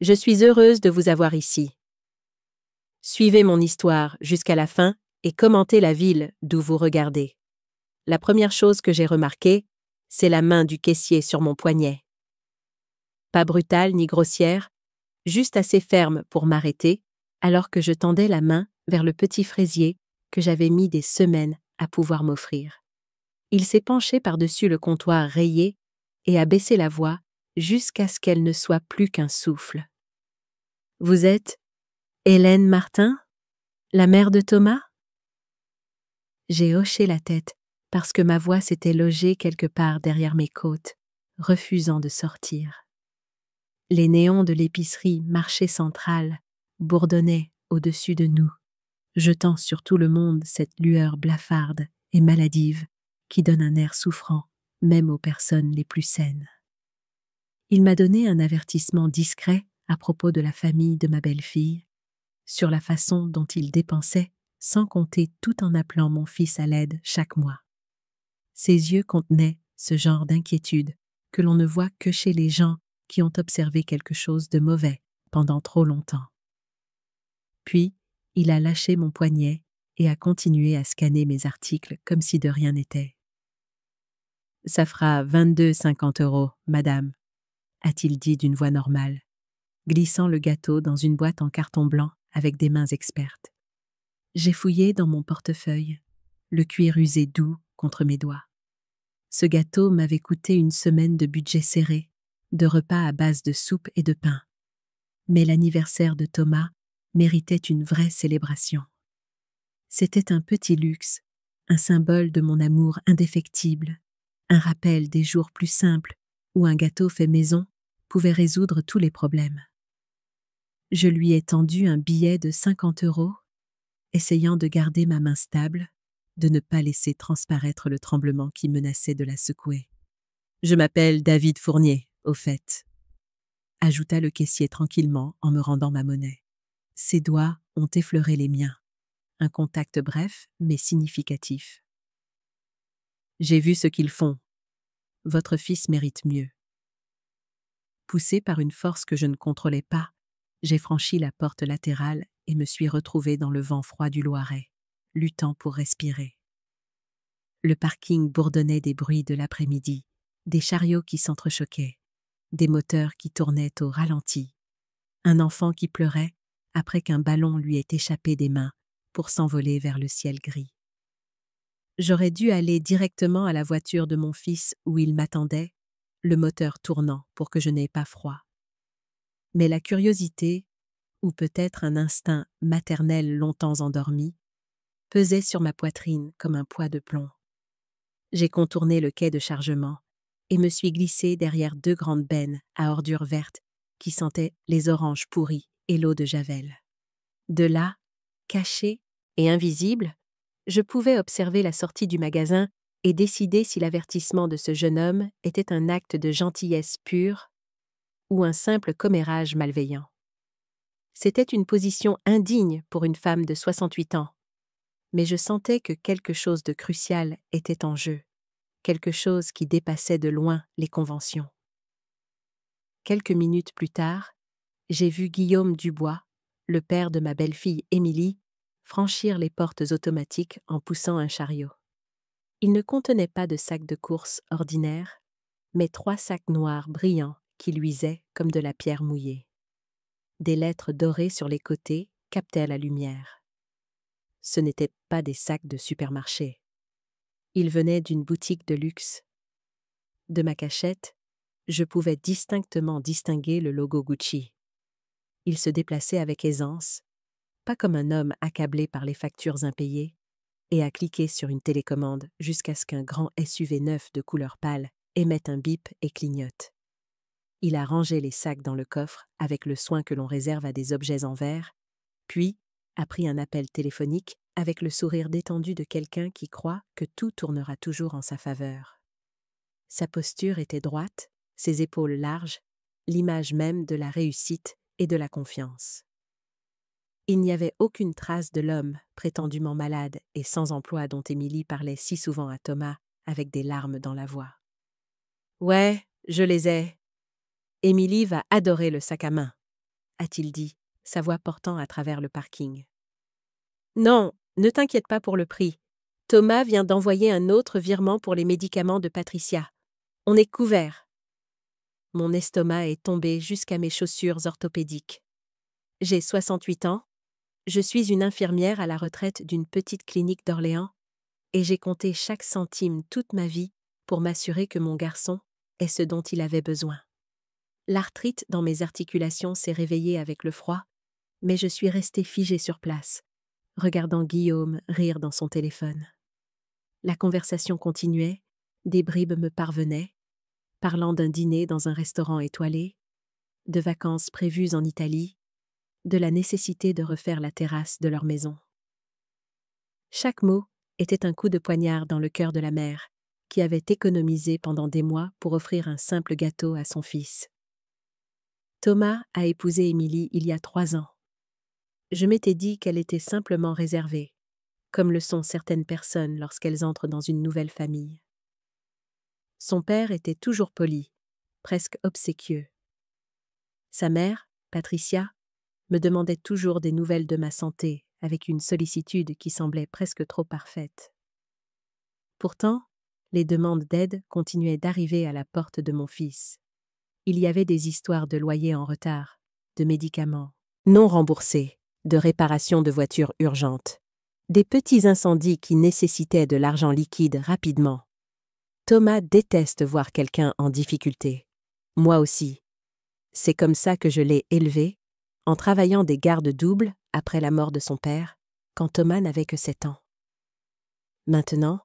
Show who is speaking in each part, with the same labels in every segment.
Speaker 1: Je suis heureuse de vous avoir ici. Suivez mon histoire jusqu'à la fin et commentez la ville d'où vous regardez. La première chose que j'ai remarquée, c'est la main du caissier sur mon poignet. Pas brutale ni grossière, juste assez ferme pour m'arrêter, alors que je tendais la main vers le petit fraisier que j'avais mis des semaines à pouvoir m'offrir. Il s'est penché par-dessus le comptoir rayé et a baissé la voix jusqu'à ce qu'elle ne soit plus qu'un souffle. « Vous êtes Hélène Martin, la mère de Thomas ?» J'ai hoché la tête parce que ma voix s'était logée quelque part derrière mes côtes, refusant de sortir. Les néons de l'épicerie Marché Central bourdonnaient au-dessus de nous, jetant sur tout le monde cette lueur blafarde et maladive qui donne un air souffrant même aux personnes les plus saines. Il m'a donné un avertissement discret à propos de la famille de ma belle-fille, sur la façon dont il dépensait sans compter tout en appelant mon fils à l'aide chaque mois. Ses yeux contenaient ce genre d'inquiétude que l'on ne voit que chez les gens qui ont observé quelque chose de mauvais pendant trop longtemps. Puis, il a lâché mon poignet et a continué à scanner mes articles comme si de rien n'était. « Ça fera 22,50 €, madame », a-t-il dit d'une voix normale, glissant le gâteau dans une boîte en carton blanc avec des mains expertes. J'ai fouillé dans mon portefeuille, le cuir usé doux contre mes doigts. Ce gâteau m'avait coûté une semaine de budget serré, de repas à base de soupe et de pain. Mais l'anniversaire de Thomas méritait une vraie célébration. C'était un petit luxe, un symbole de mon amour indéfectible, un rappel des jours plus simples où un gâteau fait maison pouvait résoudre tous les problèmes. Je lui ai tendu un billet de 50 €, essayant de garder ma main stable, de ne pas laisser transparaître le tremblement qui menaçait de la secouer. « Je m'appelle David Fournier, au fait », ajouta le caissier tranquillement en me rendant ma monnaie. Ses doigts ont effleuré les miens. Un contact bref mais significatif. « J'ai vu ce qu'ils font. Votre fils mérite mieux. » Poussé par une force que je ne contrôlais pas, j'ai franchi la porte latérale et me suis retrouvé dans le vent froid du Loiret, luttant pour respirer. Le parking bourdonnait des bruits de l'après-midi, des chariots qui s'entrechoquaient, des moteurs qui tournaient au ralenti, un enfant qui pleurait après qu'un ballon lui ait échappé des mains pour s'envoler vers le ciel gris. J'aurais dû aller directement à la voiture de mon fils où il m'attendait, le moteur tournant pour que je n'aie pas froid. Mais la curiosité, ou peut-être un instinct maternel longtemps endormi, pesait sur ma poitrine comme un poids de plomb. J'ai contourné le quai de chargement et me suis glissé derrière 2 grandes bennes à ordures vertes qui sentaient les oranges pourries et l'eau de javel. De là, caché et invisible, je pouvais observer la sortie du magasin et décider si l'avertissement de ce jeune homme était un acte de gentillesse pure ou un simple commérage malveillant. C'était une position indigne pour une femme de 68 ans, mais je sentais que quelque chose de crucial était en jeu, quelque chose qui dépassait de loin les conventions. Quelques minutes plus tard, j'ai vu Guillaume Dubois, le père de ma belle-fille Émilie, franchir les portes automatiques en poussant un chariot. Il ne contenait pas de sacs de course ordinaires, mais 3 sacs noirs brillants qui luisaient comme de la pierre mouillée. Des lettres dorées sur les côtés captaient la lumière. Ce n'étaient pas des sacs de supermarché. Ils venaient d'une boutique de luxe. De ma cachette, je pouvais distinctement distinguer le logo Gucci. Il se déplaçait avec aisance, pas comme un homme accablé par les factures impayées, et a cliqué sur une télécommande jusqu'à ce qu'un grand SUV neuf de couleur pâle émette un bip et clignote. Il a rangé les sacs dans le coffre avec le soin que l'on réserve à des objets en verre, puis a pris un appel téléphonique avec le sourire détendu de quelqu'un qui croit que tout tournera toujours en sa faveur. Sa posture était droite, ses épaules larges, l'image même de la réussite et de la confiance. Il n'y avait aucune trace de l'homme prétendument malade et sans emploi dont Émilie parlait si souvent à Thomas avec des larmes dans la voix. « Ouais, je les ai. Émilie va adorer le sac à main. a-t-il dit, sa voix portant à travers le parking. Non, ne t'inquiète pas pour le prix. Thomas vient d'envoyer un autre virement pour les médicaments de Patricia. On est couvert. Mon estomac est tombé jusqu'à mes chaussures orthopédiques. J'ai 68 ans, je suis une infirmière à la retraite d'une petite clinique d'Orléans, et j'ai compté chaque centime toute ma vie pour m'assurer que mon garçon ait ce dont il avait besoin. L'arthrite dans mes articulations s'est réveillée avec le froid, mais je suis restée figée sur place, regardant Guillaume rire dans son téléphone. La conversation continuait, des bribes me parvenaient, parlant d'un dîner dans un restaurant étoilé, de vacances prévues en Italie, de la nécessité de refaire la terrasse de leur maison. Chaque mot était un coup de poignard dans le cœur de la mère, qui avait économisé pendant des mois pour offrir un simple gâteau à son fils. Thomas a épousé Émilie il y a 3 ans. Je m'étais dit qu'elle était simplement réservée, comme le sont certaines personnes lorsqu'elles entrent dans une nouvelle famille. Son père était toujours poli, presque obséquieux. Sa mère, Patricia, me demandait toujours des nouvelles de ma santé avec une sollicitude qui semblait presque trop parfaite. Pourtant, les demandes d'aide continuaient d'arriver à la porte de mon fils. Il y avait des histoires de loyers en retard, de médicaments non remboursés, de réparations de voitures urgentes, des petits incendies qui nécessitaient de l'argent liquide rapidement. Thomas déteste voir quelqu'un en difficulté. Moi aussi. C'est comme ça que je l'ai élevé, en travaillant des gardes doubles après la mort de son père, quand Thomas n'avait que 7 ans. Maintenant,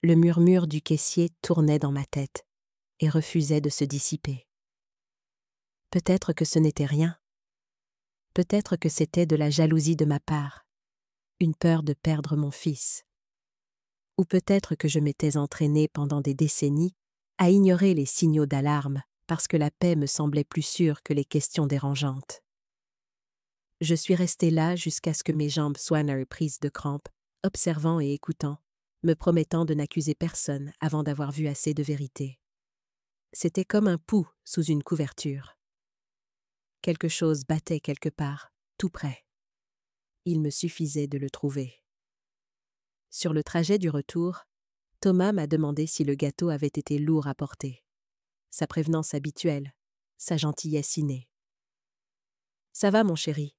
Speaker 1: le murmure du caissier tournait dans ma tête et refusait de se dissiper. Peut-être que ce n'était rien. Peut-être que c'était de la jalousie de ma part, une peur de perdre mon fils. Ou peut-être que je m'étais entraînée pendant des décennies à ignorer les signaux d'alarme parce que la paix me semblait plus sûre que les questions dérangeantes. Je suis restée là jusqu'à ce que mes jambes soient prises de crampes, observant et écoutant, me promettant de n'accuser personne avant d'avoir vu assez de vérité. C'était comme un pouls sous une couverture. Quelque chose battait quelque part, tout près. Il me suffisait de le trouver. Sur le trajet du retour, Thomas m'a demandé si le gâteau avait été lourd à porter. Sa prévenance habituelle, sa gentillesse innée. « Ça va, mon chéri. »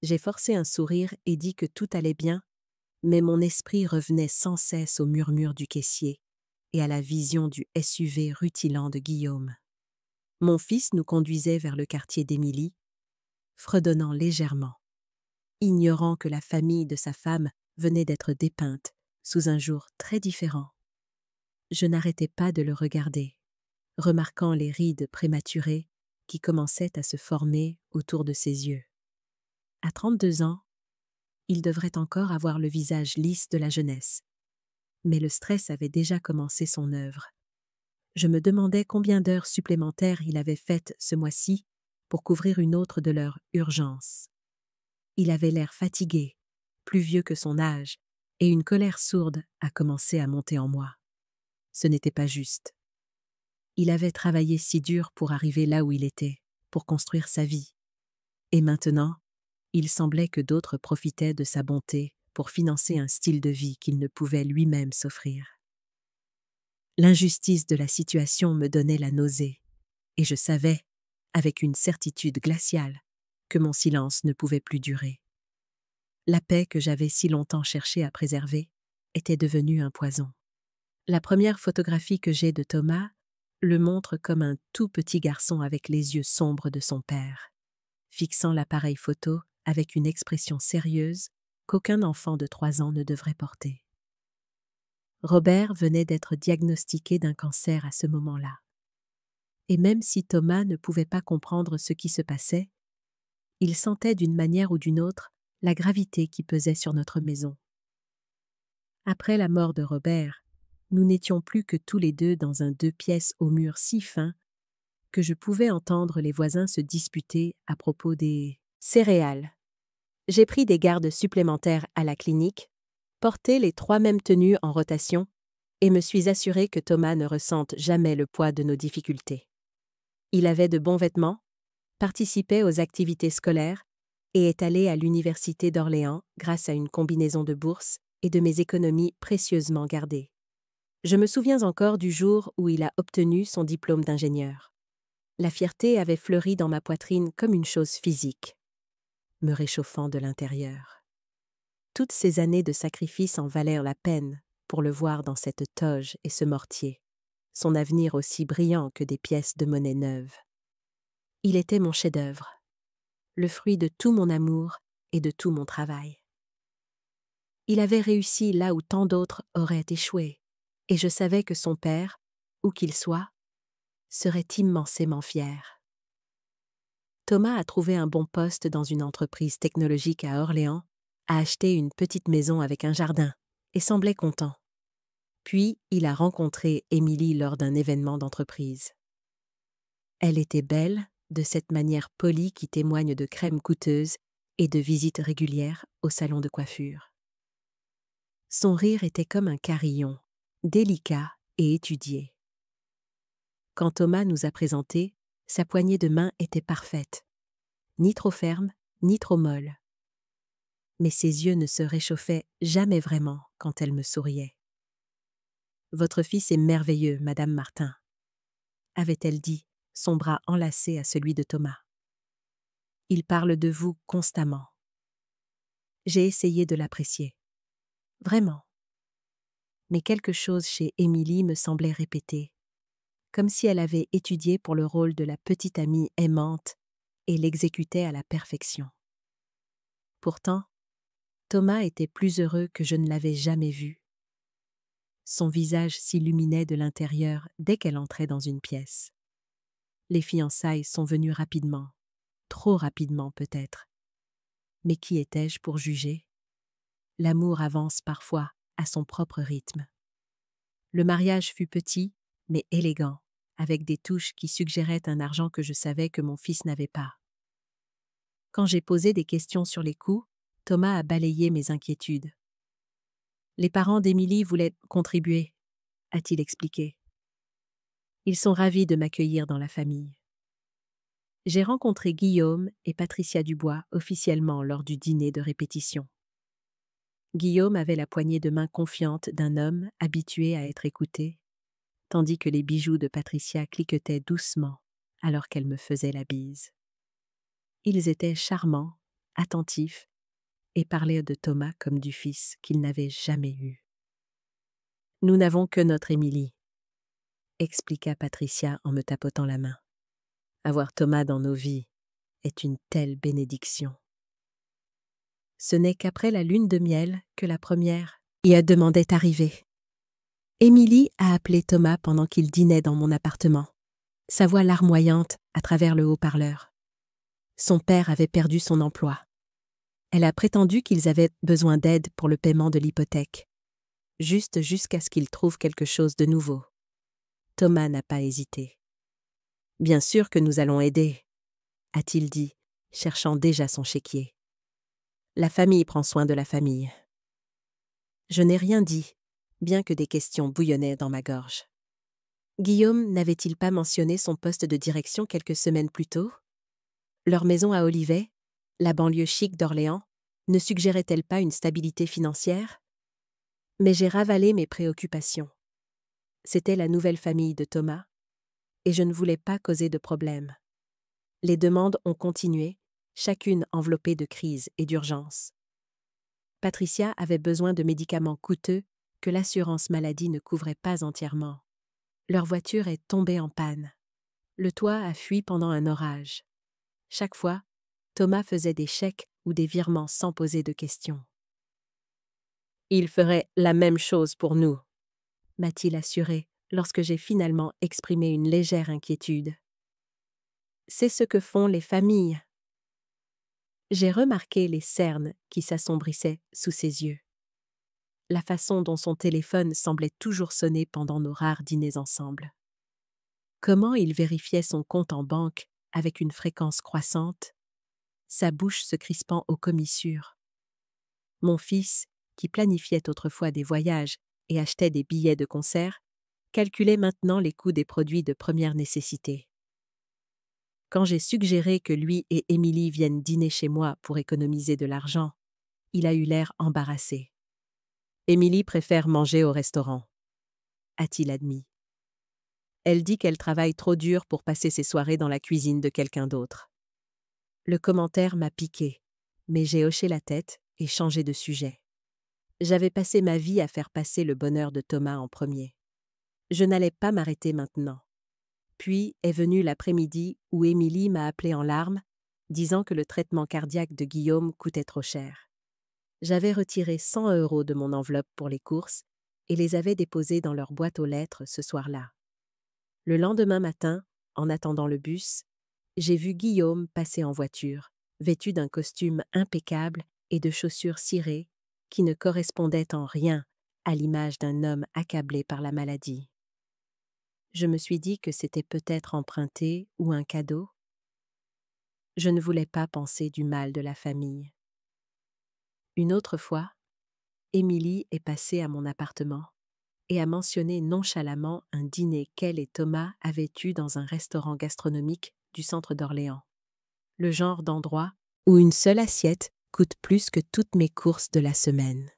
Speaker 1: J'ai forcé un sourire et dit que tout allait bien, mais mon esprit revenait sans cesse au murmure du caissier et à la vision du SUV rutilant de Guillaume. Mon fils nous conduisait vers le quartier d'Émilie, fredonnant légèrement, ignorant que la famille de sa femme venait d'être dépeinte sous un jour très différent. Je n'arrêtais pas de le regarder, remarquant les rides prématurées qui commençaient à se former autour de ses yeux. À 32 ans, il devrait encore avoir le visage lisse de la jeunesse. Mais le stress avait déjà commencé son œuvre. Je me demandais combien d'heures supplémentaires il avait faites ce mois-ci pour couvrir une autre de leurs urgences. Il avait l'air fatigué, plus vieux que son âge, et une colère sourde a commencé à monter en moi. Ce n'était pas juste. Il avait travaillé si dur pour arriver là où il était, pour construire sa vie. Et maintenant, il semblait que d'autres profitaient de sa bonté pour financer un style de vie qu'il ne pouvait lui-même s'offrir. L'injustice de la situation me donnait la nausée, et je savais, avec une certitude glaciale, que mon silence ne pouvait plus durer. La paix que j'avais si longtemps cherché à préserver était devenue un poison. La première photographie que j'ai de Thomas le montre comme un tout petit garçon avec les yeux sombres de son père, fixant l'appareil photo avec une expression sérieuse qu'aucun enfant de 3 ans ne devrait porter. Robert venait d'être diagnostiqué d'un cancer à ce moment-là. Et même si Thomas ne pouvait pas comprendre ce qui se passait, il sentait d'une manière ou d'une autre la gravité qui pesait sur notre maison. Après la mort de Robert, nous n'étions plus que tous les deux dans un 2 pièces au mur si fin que je pouvais entendre les voisins se disputer à propos des céréales. J'ai pris des gardes supplémentaires à la clinique, porté les 3 mêmes tenues en rotation et me suis assuré que Thomas ne ressente jamais le poids de nos difficultés. Il avait de bons vêtements, participait aux activités scolaires et est allé à l'université d'Orléans grâce à une combinaison de bourses et de mes économies précieusement gardées. Je me souviens encore du jour où il a obtenu son diplôme d'ingénieur. La fierté avait fleuri dans ma poitrine comme une chose physique, me réchauffant de l'intérieur. Toutes ces années de sacrifice en valèrent la peine pour le voir dans cette toge et ce mortier, son avenir aussi brillant que des pièces de monnaie neuve. Il était mon chef-d'œuvre, le fruit de tout mon amour et de tout mon travail. Il avait réussi là où tant d'autres auraient échoué, et je savais que son père, où qu'il soit, serait immensément fier. Thomas a trouvé un bon poste dans une entreprise technologique à Orléans, a acheté une petite maison avec un jardin et semblait content. Puis, il a rencontré Émilie lors d'un événement d'entreprise. Elle était belle, de cette manière polie qui témoigne de crèmes coûteuses et de visites régulières au salon de coiffure. Son rire était comme un carillon, délicat et étudié. Quand Thomas nous a présentés, sa poignée de main était parfaite, ni trop ferme, ni trop molle. Mais ses yeux ne se réchauffaient jamais vraiment quand elle me souriait. « Votre fils est merveilleux, Madame Martin », avait-elle dit, son bras enlacé à celui de Thomas. « Il parle de vous constamment. » J'ai essayé de l'apprécier. Vraiment. Mais quelque chose chez Émilie me semblait répéter, comme si elle avait étudié pour le rôle de la petite amie aimante et l'exécutait à la perfection. Pourtant, Thomas était plus heureux que je ne l'avais jamais vu. Son visage s'illuminait de l'intérieur dès qu'elle entrait dans une pièce. Les fiançailles sont venues rapidement, trop rapidement peut-être. Mais qui étais-je pour juger? L'amour avance parfois à son propre rythme. Le mariage fut petit, mais élégant, avec des touches qui suggéraient un argent que je savais que mon fils n'avait pas. Quand j'ai posé des questions sur les coûts, Thomas a balayé mes inquiétudes. Les parents d'Émilie voulaient contribuer, a-t-il expliqué. Ils sont ravis de m'accueillir dans la famille. J'ai rencontré Guillaume et Patricia Dubois officiellement lors du dîner de répétition. Guillaume avait la poignée de main confiante d'un homme habitué à être écouté, tandis que les bijoux de Patricia cliquetaient doucement alors qu'elle me faisait la bise. Ils étaient charmants, attentifs, et parlaient de Thomas comme du fils qu'il n'avait jamais eu. « Nous n'avons que notre Émilie », expliqua Patricia en me tapotant la main. « Avoir Thomas dans nos vies est une telle bénédiction. » Ce n'est qu'après la lune de miel que la première y a demandait arriver. Émilie a appelé Thomas pendant qu'il dînait dans mon appartement, sa voix larmoyante à travers le haut-parleur. Son père avait perdu son emploi. Elle a prétendu qu'ils avaient besoin d'aide pour le paiement de l'hypothèque, juste jusqu'à ce qu'ils trouvent quelque chose de nouveau. Thomas n'a pas hésité. « Bien sûr que nous allons aider », a-t-il dit, cherchant déjà son chéquier. « La famille prend soin de la famille. » Je n'ai rien dit, bien que des questions bouillonnaient dans ma gorge. Guillaume n'avait-il pas mentionné son poste de direction quelques semaines plus tôt? Leur maison à Olivet, la banlieue chic d'Orléans, ne suggérait-elle pas une stabilité financière? Mais j'ai ravalé mes préoccupations. C'était la nouvelle famille de Thomas, et je ne voulais pas causer de problème. Les demandes ont continué, chacune enveloppée de crises et d'urgences. Patricia avait besoin de médicaments coûteux que l'assurance maladie ne couvrait pas entièrement. Leur voiture est tombée en panne. Le toit a fui pendant un orage. Chaque fois, Thomas faisait des chèques ou des virements sans poser de questions. « Il ferait la même chose pour nous », m'a-t-il assuré lorsque j'ai finalement exprimé une légère inquiétude. « C'est ce que font les familles. » J'ai remarqué les cernes qui s'assombrissaient sous ses yeux. La façon dont son téléphone semblait toujours sonner pendant nos rares dîners ensemble. Comment il vérifiait son compte en banque avec une fréquence croissante, sa bouche se crispant aux commissures. Mon fils, qui planifiait autrefois des voyages et achetait des billets de concert, calculait maintenant les coûts des produits de première nécessité. Quand j'ai suggéré que lui et Émilie viennent dîner chez moi pour économiser de l'argent, il a eu l'air embarrassé. Émilie préfère manger au restaurant, a-t-il admis. Elle dit qu'elle travaille trop dur pour passer ses soirées dans la cuisine de quelqu'un d'autre. Le commentaire m'a piqué, mais j'ai hoché la tête et changé de sujet. J'avais passé ma vie à faire passer le bonheur de Thomas en premier. Je n'allais pas m'arrêter maintenant. Puis est venue l'après-midi où Émilie m'a appelé en larmes, disant que le traitement cardiaque de Guillaume coûtait trop cher. J'avais retiré 100 € de mon enveloppe pour les courses et les avais déposés dans leur boîte aux lettres ce soir-là. Le lendemain matin, en attendant le bus, j'ai vu Guillaume passer en voiture, vêtu d'un costume impeccable et de chaussures cirées qui ne correspondaient en rien à l'image d'un homme accablé par la maladie. Je me suis dit que c'était peut-être emprunté ou un cadeau. Je ne voulais pas penser du mal de la famille. Une autre fois, Émilie est passée à mon appartement et a mentionné nonchalamment un dîner qu'elle et Thomas avaient eu dans un restaurant gastronomique du centre d'Orléans. Le genre d'endroit où une seule assiette coûte plus que toutes mes courses de la semaine.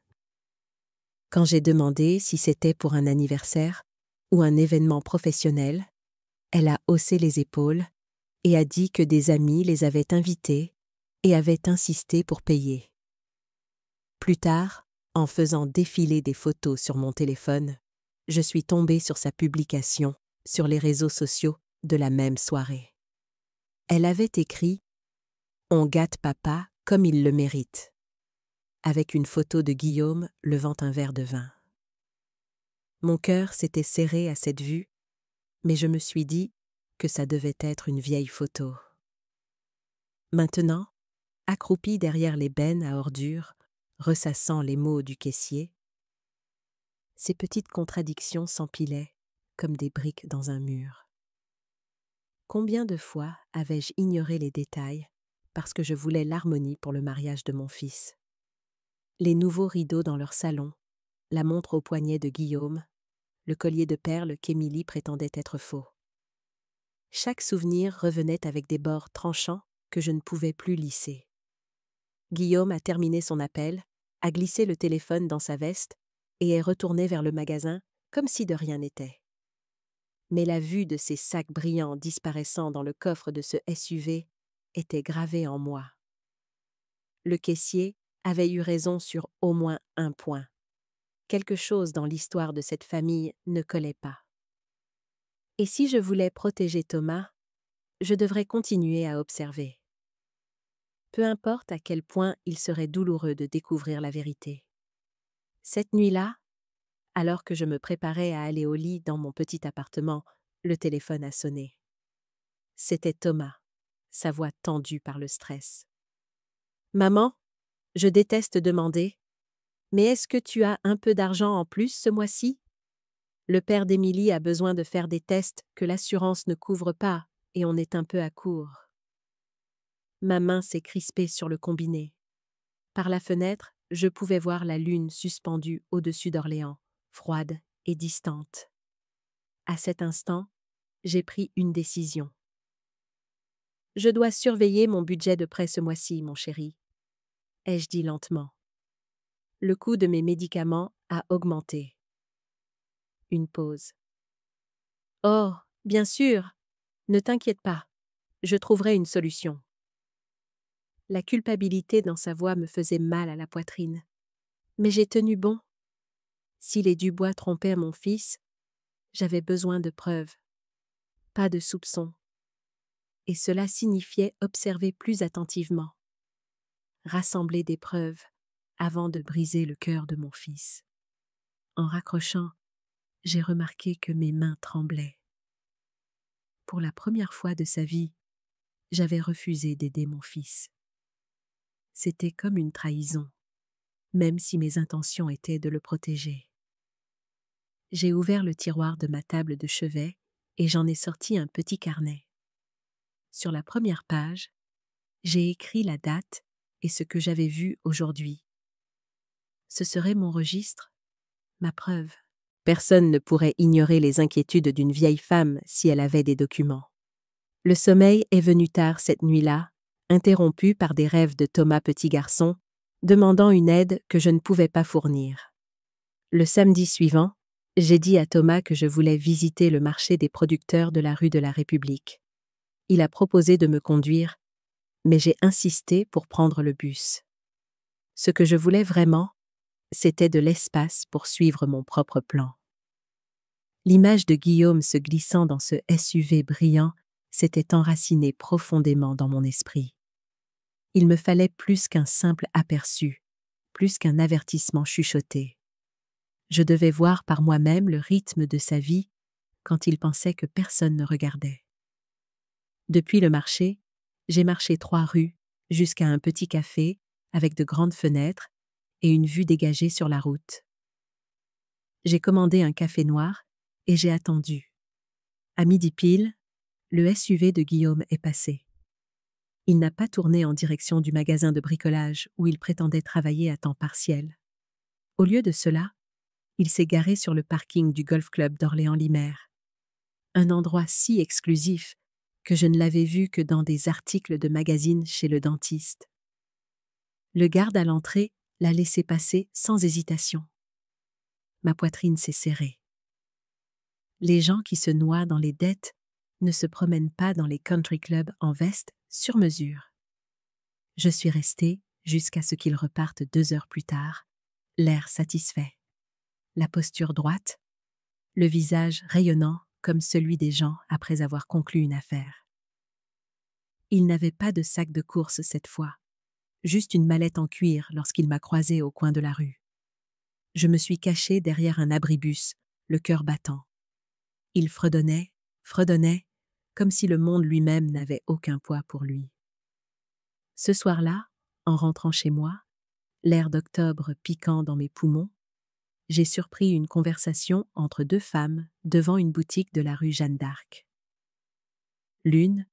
Speaker 1: Quand j'ai demandé si c'était pour un anniversaire ou un événement professionnel, elle a haussé les épaules et a dit que des amis les avaient invités et avaient insisté pour payer. Plus tard, en faisant défiler des photos sur mon téléphone, je suis tombée sur sa publication sur les réseaux sociaux de la même soirée. Elle avait écrit « On gâte papa comme il le mérite », avec une photo de Guillaume levant un verre de vin. Mon cœur s'était serré à cette vue, mais je me suis dit que ça devait être une vieille photo. Maintenant, accroupie derrière les bennes à ordures, ressassant les mots du caissier, ces petites contradictions s'empilaient comme des briques dans un mur. Combien de fois avais-je ignoré les détails parce que je voulais l'harmonie pour le mariage de mon fils? Les nouveaux rideaux dans leur salon, la montre au poignet de Guillaume, le collier de perles qu'Émilie prétendait être faux. Chaque souvenir revenait avec des bords tranchants que je ne pouvais plus lisser. Guillaume a terminé son appel, a glissé le téléphone dans sa veste et est retourné vers le magasin comme si de rien n'était. Mais la vue de ces sacs brillants disparaissant dans le coffre de ce SUV était gravée en moi. Le caissier avait eu raison sur au moins un point. Quelque chose dans l'histoire de cette famille ne collait pas. Et si je voulais protéger Thomas, je devrais continuer à observer. Peu importe à quel point il serait douloureux de découvrir la vérité. Cette nuit-là, alors que je me préparais à aller au lit dans mon petit appartement, le téléphone a sonné. C'était Thomas, sa voix tendue par le stress. « Maman, je déteste demander, mais est-ce que tu as un peu d'argent en plus ce mois-ci? Le père d'Émilie a besoin de faire des tests que l'assurance ne couvre pas et on est un peu à court. » Ma main s'est crispée sur le combiné. Par la fenêtre, je pouvais voir la lune suspendue au-dessus d'Orléans, froide et distante. À cet instant, j'ai pris une décision. Je dois surveiller mon budget de prêt ce mois-ci, mon chéri, ai-je dit lentement. Le coût de mes médicaments a augmenté. Une pause. Oh, bien sûr, ne t'inquiète pas, je trouverai une solution. La culpabilité dans sa voix me faisait mal à la poitrine. Mais j'ai tenu bon. Si les Dubois trompaient mon fils, j'avais besoin de preuves, pas de soupçons. Et cela signifiait observer plus attentivement, rassembler des preuves avant de briser le cœur de mon fils. En raccrochant, j'ai remarqué que mes mains tremblaient. Pour la première fois de sa vie, j'avais refusé d'aider mon fils. C'était comme une trahison, même si mes intentions étaient de le protéger. J'ai ouvert le tiroir de ma table de chevet et j'en ai sorti un petit carnet. Sur la première page, j'ai écrit la date et ce que j'avais vu aujourd'hui. Ce serait mon registre, ma preuve. Personne ne pourrait ignorer les inquiétudes d'une vieille femme si elle avait des documents. Le sommeil est venu tard cette nuit-là, interrompu par des rêves de Thomas petit garçon, demandant une aide que je ne pouvais pas fournir. Le samedi suivant, j'ai dit à Thomas que je voulais visiter le marché des producteurs de la rue de la République. Il a proposé de me conduire, mais j'ai insisté pour prendre le bus. Ce que je voulais vraiment, c'était de l'espace pour suivre mon propre plan. L'image de Guillaume se glissant dans ce SUV brillant s'était enracinée profondément dans mon esprit. Il me fallait plus qu'un simple aperçu, plus qu'un avertissement chuchoté. Je devais voir par moi-même le rythme de sa vie quand il pensait que personne ne regardait. Depuis le marché, j'ai marché 3 rues jusqu'à un petit café avec de grandes fenêtres et une vue dégagée sur la route. J'ai commandé un café noir et j'ai attendu. À midi pile, le SUV de Guillaume est passé. Il n'a pas tourné en direction du magasin de bricolage où il prétendait travailler à temps partiel. Au lieu de cela, il s'est garé sur le parking du Golf Club d'Orléans-Limaire. Un endroit si exclusif que je ne l'avais vu que dans des articles de magazines chez le dentiste. Le garde à l'entrée l'a laissé passer sans hésitation. Ma poitrine s'est serrée. Les gens qui se noient dans les dettes ne se promènent pas dans les country clubs en veste sur mesure. Je suis restée jusqu'à ce qu'ils repartent 2 heures plus tard, l'air satisfait, la posture droite, le visage rayonnant comme celui des gens après avoir conclu une affaire. Il n'avait pas de sac de course cette fois, juste une mallette en cuir lorsqu'il m'a croisée au coin de la rue. Je me suis cachée derrière un abribus, le cœur battant. Il fredonnait, comme si le monde lui-même n'avait aucun poids pour lui. Ce soir-là, en rentrant chez moi, l'air d'octobre piquant dans mes poumons, j'ai surpris une conversation entre 2 femmes devant une boutique de la rue Jeanne d'Arc. L'une,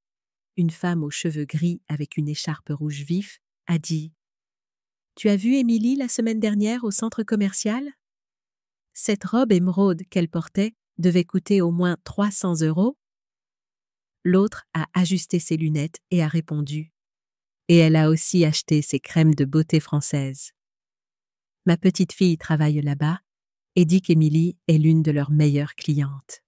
Speaker 1: une femme aux cheveux gris avec une écharpe rouge vif, a dit « Tu as vu Émilie la semaine dernière au centre commercial ? Cette robe émeraude qu'elle portait devait coûter au moins 300 €. » L'autre a ajusté ses lunettes et a répondu « Et elle a aussi acheté ses crèmes de beauté françaises. » Ma petite fille travaille là-bas et dit qu'Émilie est l'une de leurs meilleures clientes.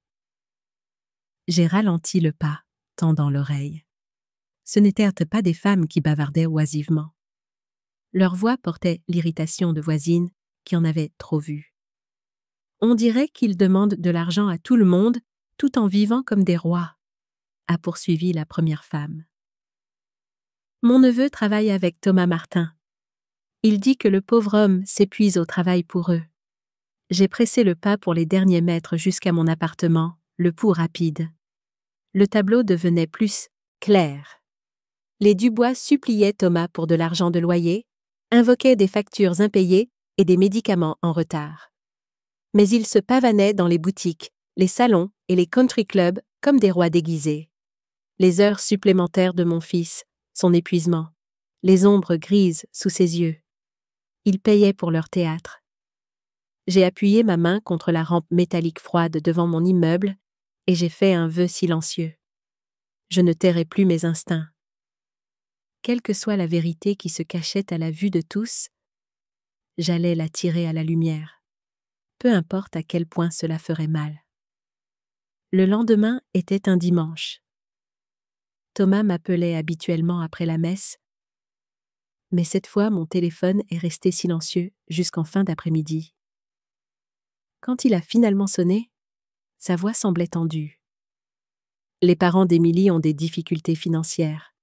Speaker 1: J'ai ralenti le pas, tendant l'oreille. Ce n'étaient pas des femmes qui bavardaient oisivement. Leur voix portait l'irritation de voisines qui en avaient trop vu. On dirait qu'ils demandent de l'argent à tout le monde tout en vivant comme des rois, a poursuivi la première femme. Mon neveu travaille avec Thomas Martin. Il dit que le pauvre homme s'épuise au travail pour eux. J'ai pressé le pas pour les derniers mètres jusqu'à mon appartement, le pouls rapide. Le tableau devenait plus clair. Les Dubois suppliaient Thomas pour de l'argent de loyer, invoquaient des factures impayées et des médicaments en retard. Mais ils se pavanaient dans les boutiques, les salons et les country clubs comme des rois déguisés. Les heures supplémentaires de mon fils, son épuisement, les ombres grises sous ses yeux. Ils payaient pour leur théâtre. J'ai appuyé ma main contre la rampe métallique froide devant mon immeuble et j'ai fait un vœu silencieux. Je ne tairai plus mes instincts. Quelle que soit la vérité qui se cachait à la vue de tous, j'allais la tirer à la lumière, peu importe à quel point cela ferait mal. Le lendemain était un dimanche. Thomas m'appelait habituellement après la messe, mais cette fois mon téléphone est resté silencieux jusqu'en fin d'après-midi. Quand il a finalement sonné, sa voix semblait tendue. « Les parents d'Émilie ont des difficultés financières »,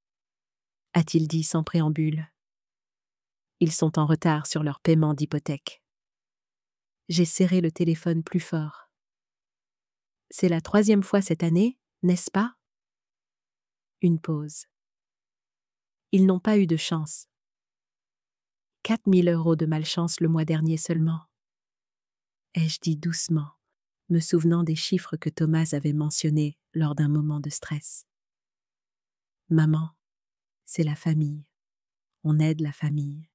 Speaker 1: a-t-il dit sans préambule. Ils sont en retard sur leur paiement d'hypothèque. J'ai serré le téléphone plus fort. C'est la 3e fois cette année, n'est-ce pas ? Une pause. Ils n'ont pas eu de chance. 4 000 € de malchance le mois dernier seulement. Ai-je dit doucement, me souvenant des chiffres que Thomas avait mentionnés lors d'un moment de stress. Maman, c'est la famille. On aide la famille.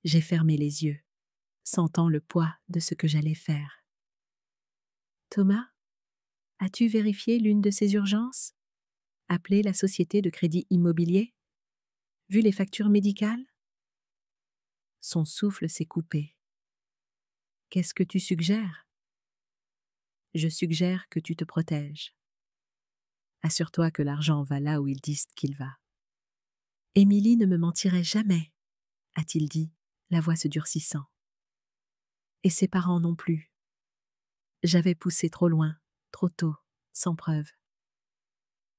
Speaker 1: J'ai fermé les yeux, sentant le poids de ce que j'allais faire. Thomas, as-tu vérifié l'une de ces urgences ? Appelé la société de crédit immobilier? Vu les factures médicales? Son souffle s'est coupé. Qu'est-ce que tu suggères? Je suggère que tu te protèges. Assure-toi que l'argent va là où ils disent qu'il va. Émilie ne me mentirait jamais, a-t-il dit, la voix se durcissant. Et ses parents non plus. J'avais poussé trop loin, trop tôt, sans preuve.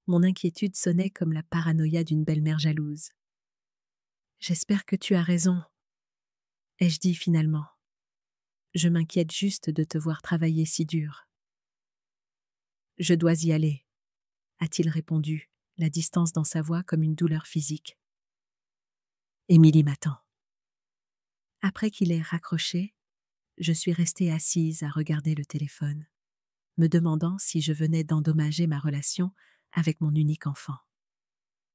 Speaker 1: Mon inquiétude sonnait comme la paranoïa d'une belle-mère jalouse. J'espère que tu as raison, ai-je dit finalement. Je m'inquiète juste de te voir travailler si dur. Je dois y aller, a-t-il répondu, la distance dans sa voix comme une douleur physique. Émilie m'attend. Après qu'il ait raccroché, je suis restée assise à regarder le téléphone, me demandant si je venais d'endommager ma relation avec mon unique enfant.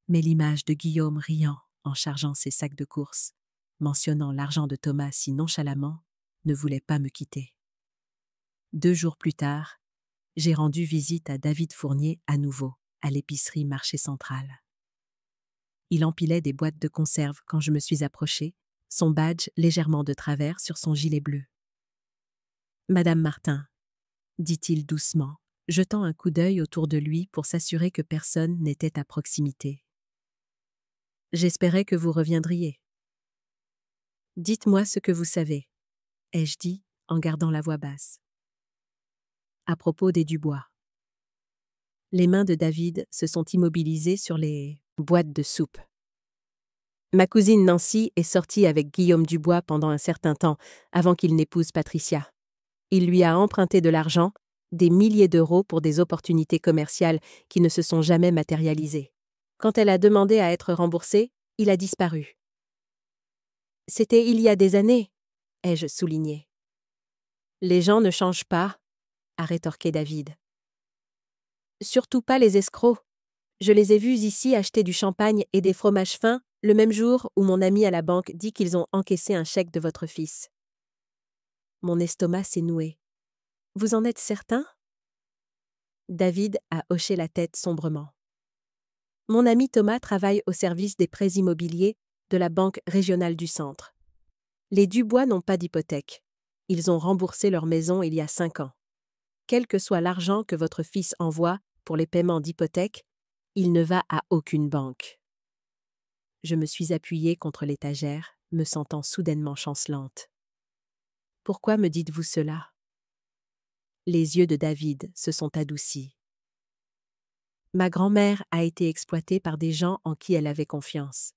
Speaker 1: Mais l'image de Guillaume riant en chargeant ses sacs de course, mentionnant l'argent de Thomas si nonchalamment, ne voulait pas me quitter. 2 jours plus tard, j'ai rendu visite à David Fournier à nouveau, à l'épicerie Marché Central. Il empilait des boîtes de conserve quand je me suis approchée, son badge légèrement de travers sur son gilet bleu. « Madame Martin », dit-il doucement, jetant un coup d'œil autour de lui pour s'assurer que personne n'était à proximité. « J'espérais que vous reviendriez. »« Dites-moi ce que vous savez, » ai-je dit en gardant la voix basse. À propos des Dubois. Les mains de David se sont immobilisées sur les boîtes de soupe. Ma cousine Nancy est sortie avec Guillaume Dubois pendant un certain temps, avant qu'il n'épouse Patricia. Il lui a emprunté de l'argent, des milliers d'euros pour des opportunités commerciales qui ne se sont jamais matérialisées. Quand elle a demandé à être remboursée, il a disparu. C'était il y a des années, ai-je souligné. Les gens ne changent pas, a rétorqué David. Surtout pas les escrocs. Je les ai vus ici acheter du champagne et des fromages fins le même jour où mon ami à la banque dit qu'ils ont encaissé un chèque de votre fils. Mon estomac s'est noué. Vous en êtes certain? David a hoché la tête sombrement. Mon ami Thomas travaille au service des prêts immobiliers de la Banque régionale du Centre. Les Dubois n'ont pas d'hypothèque. Ils ont remboursé leur maison il y a 5 ans. Quel que soit l'argent que votre fils envoie pour les paiements d'hypothèque, il ne va à aucune banque. Je me suis appuyée contre l'étagère, me sentant soudainement chancelante. Pourquoi me dites-vous cela? Les yeux de David se sont adoucis. Ma grand-mère a été exploitée par des gens en qui elle avait confiance.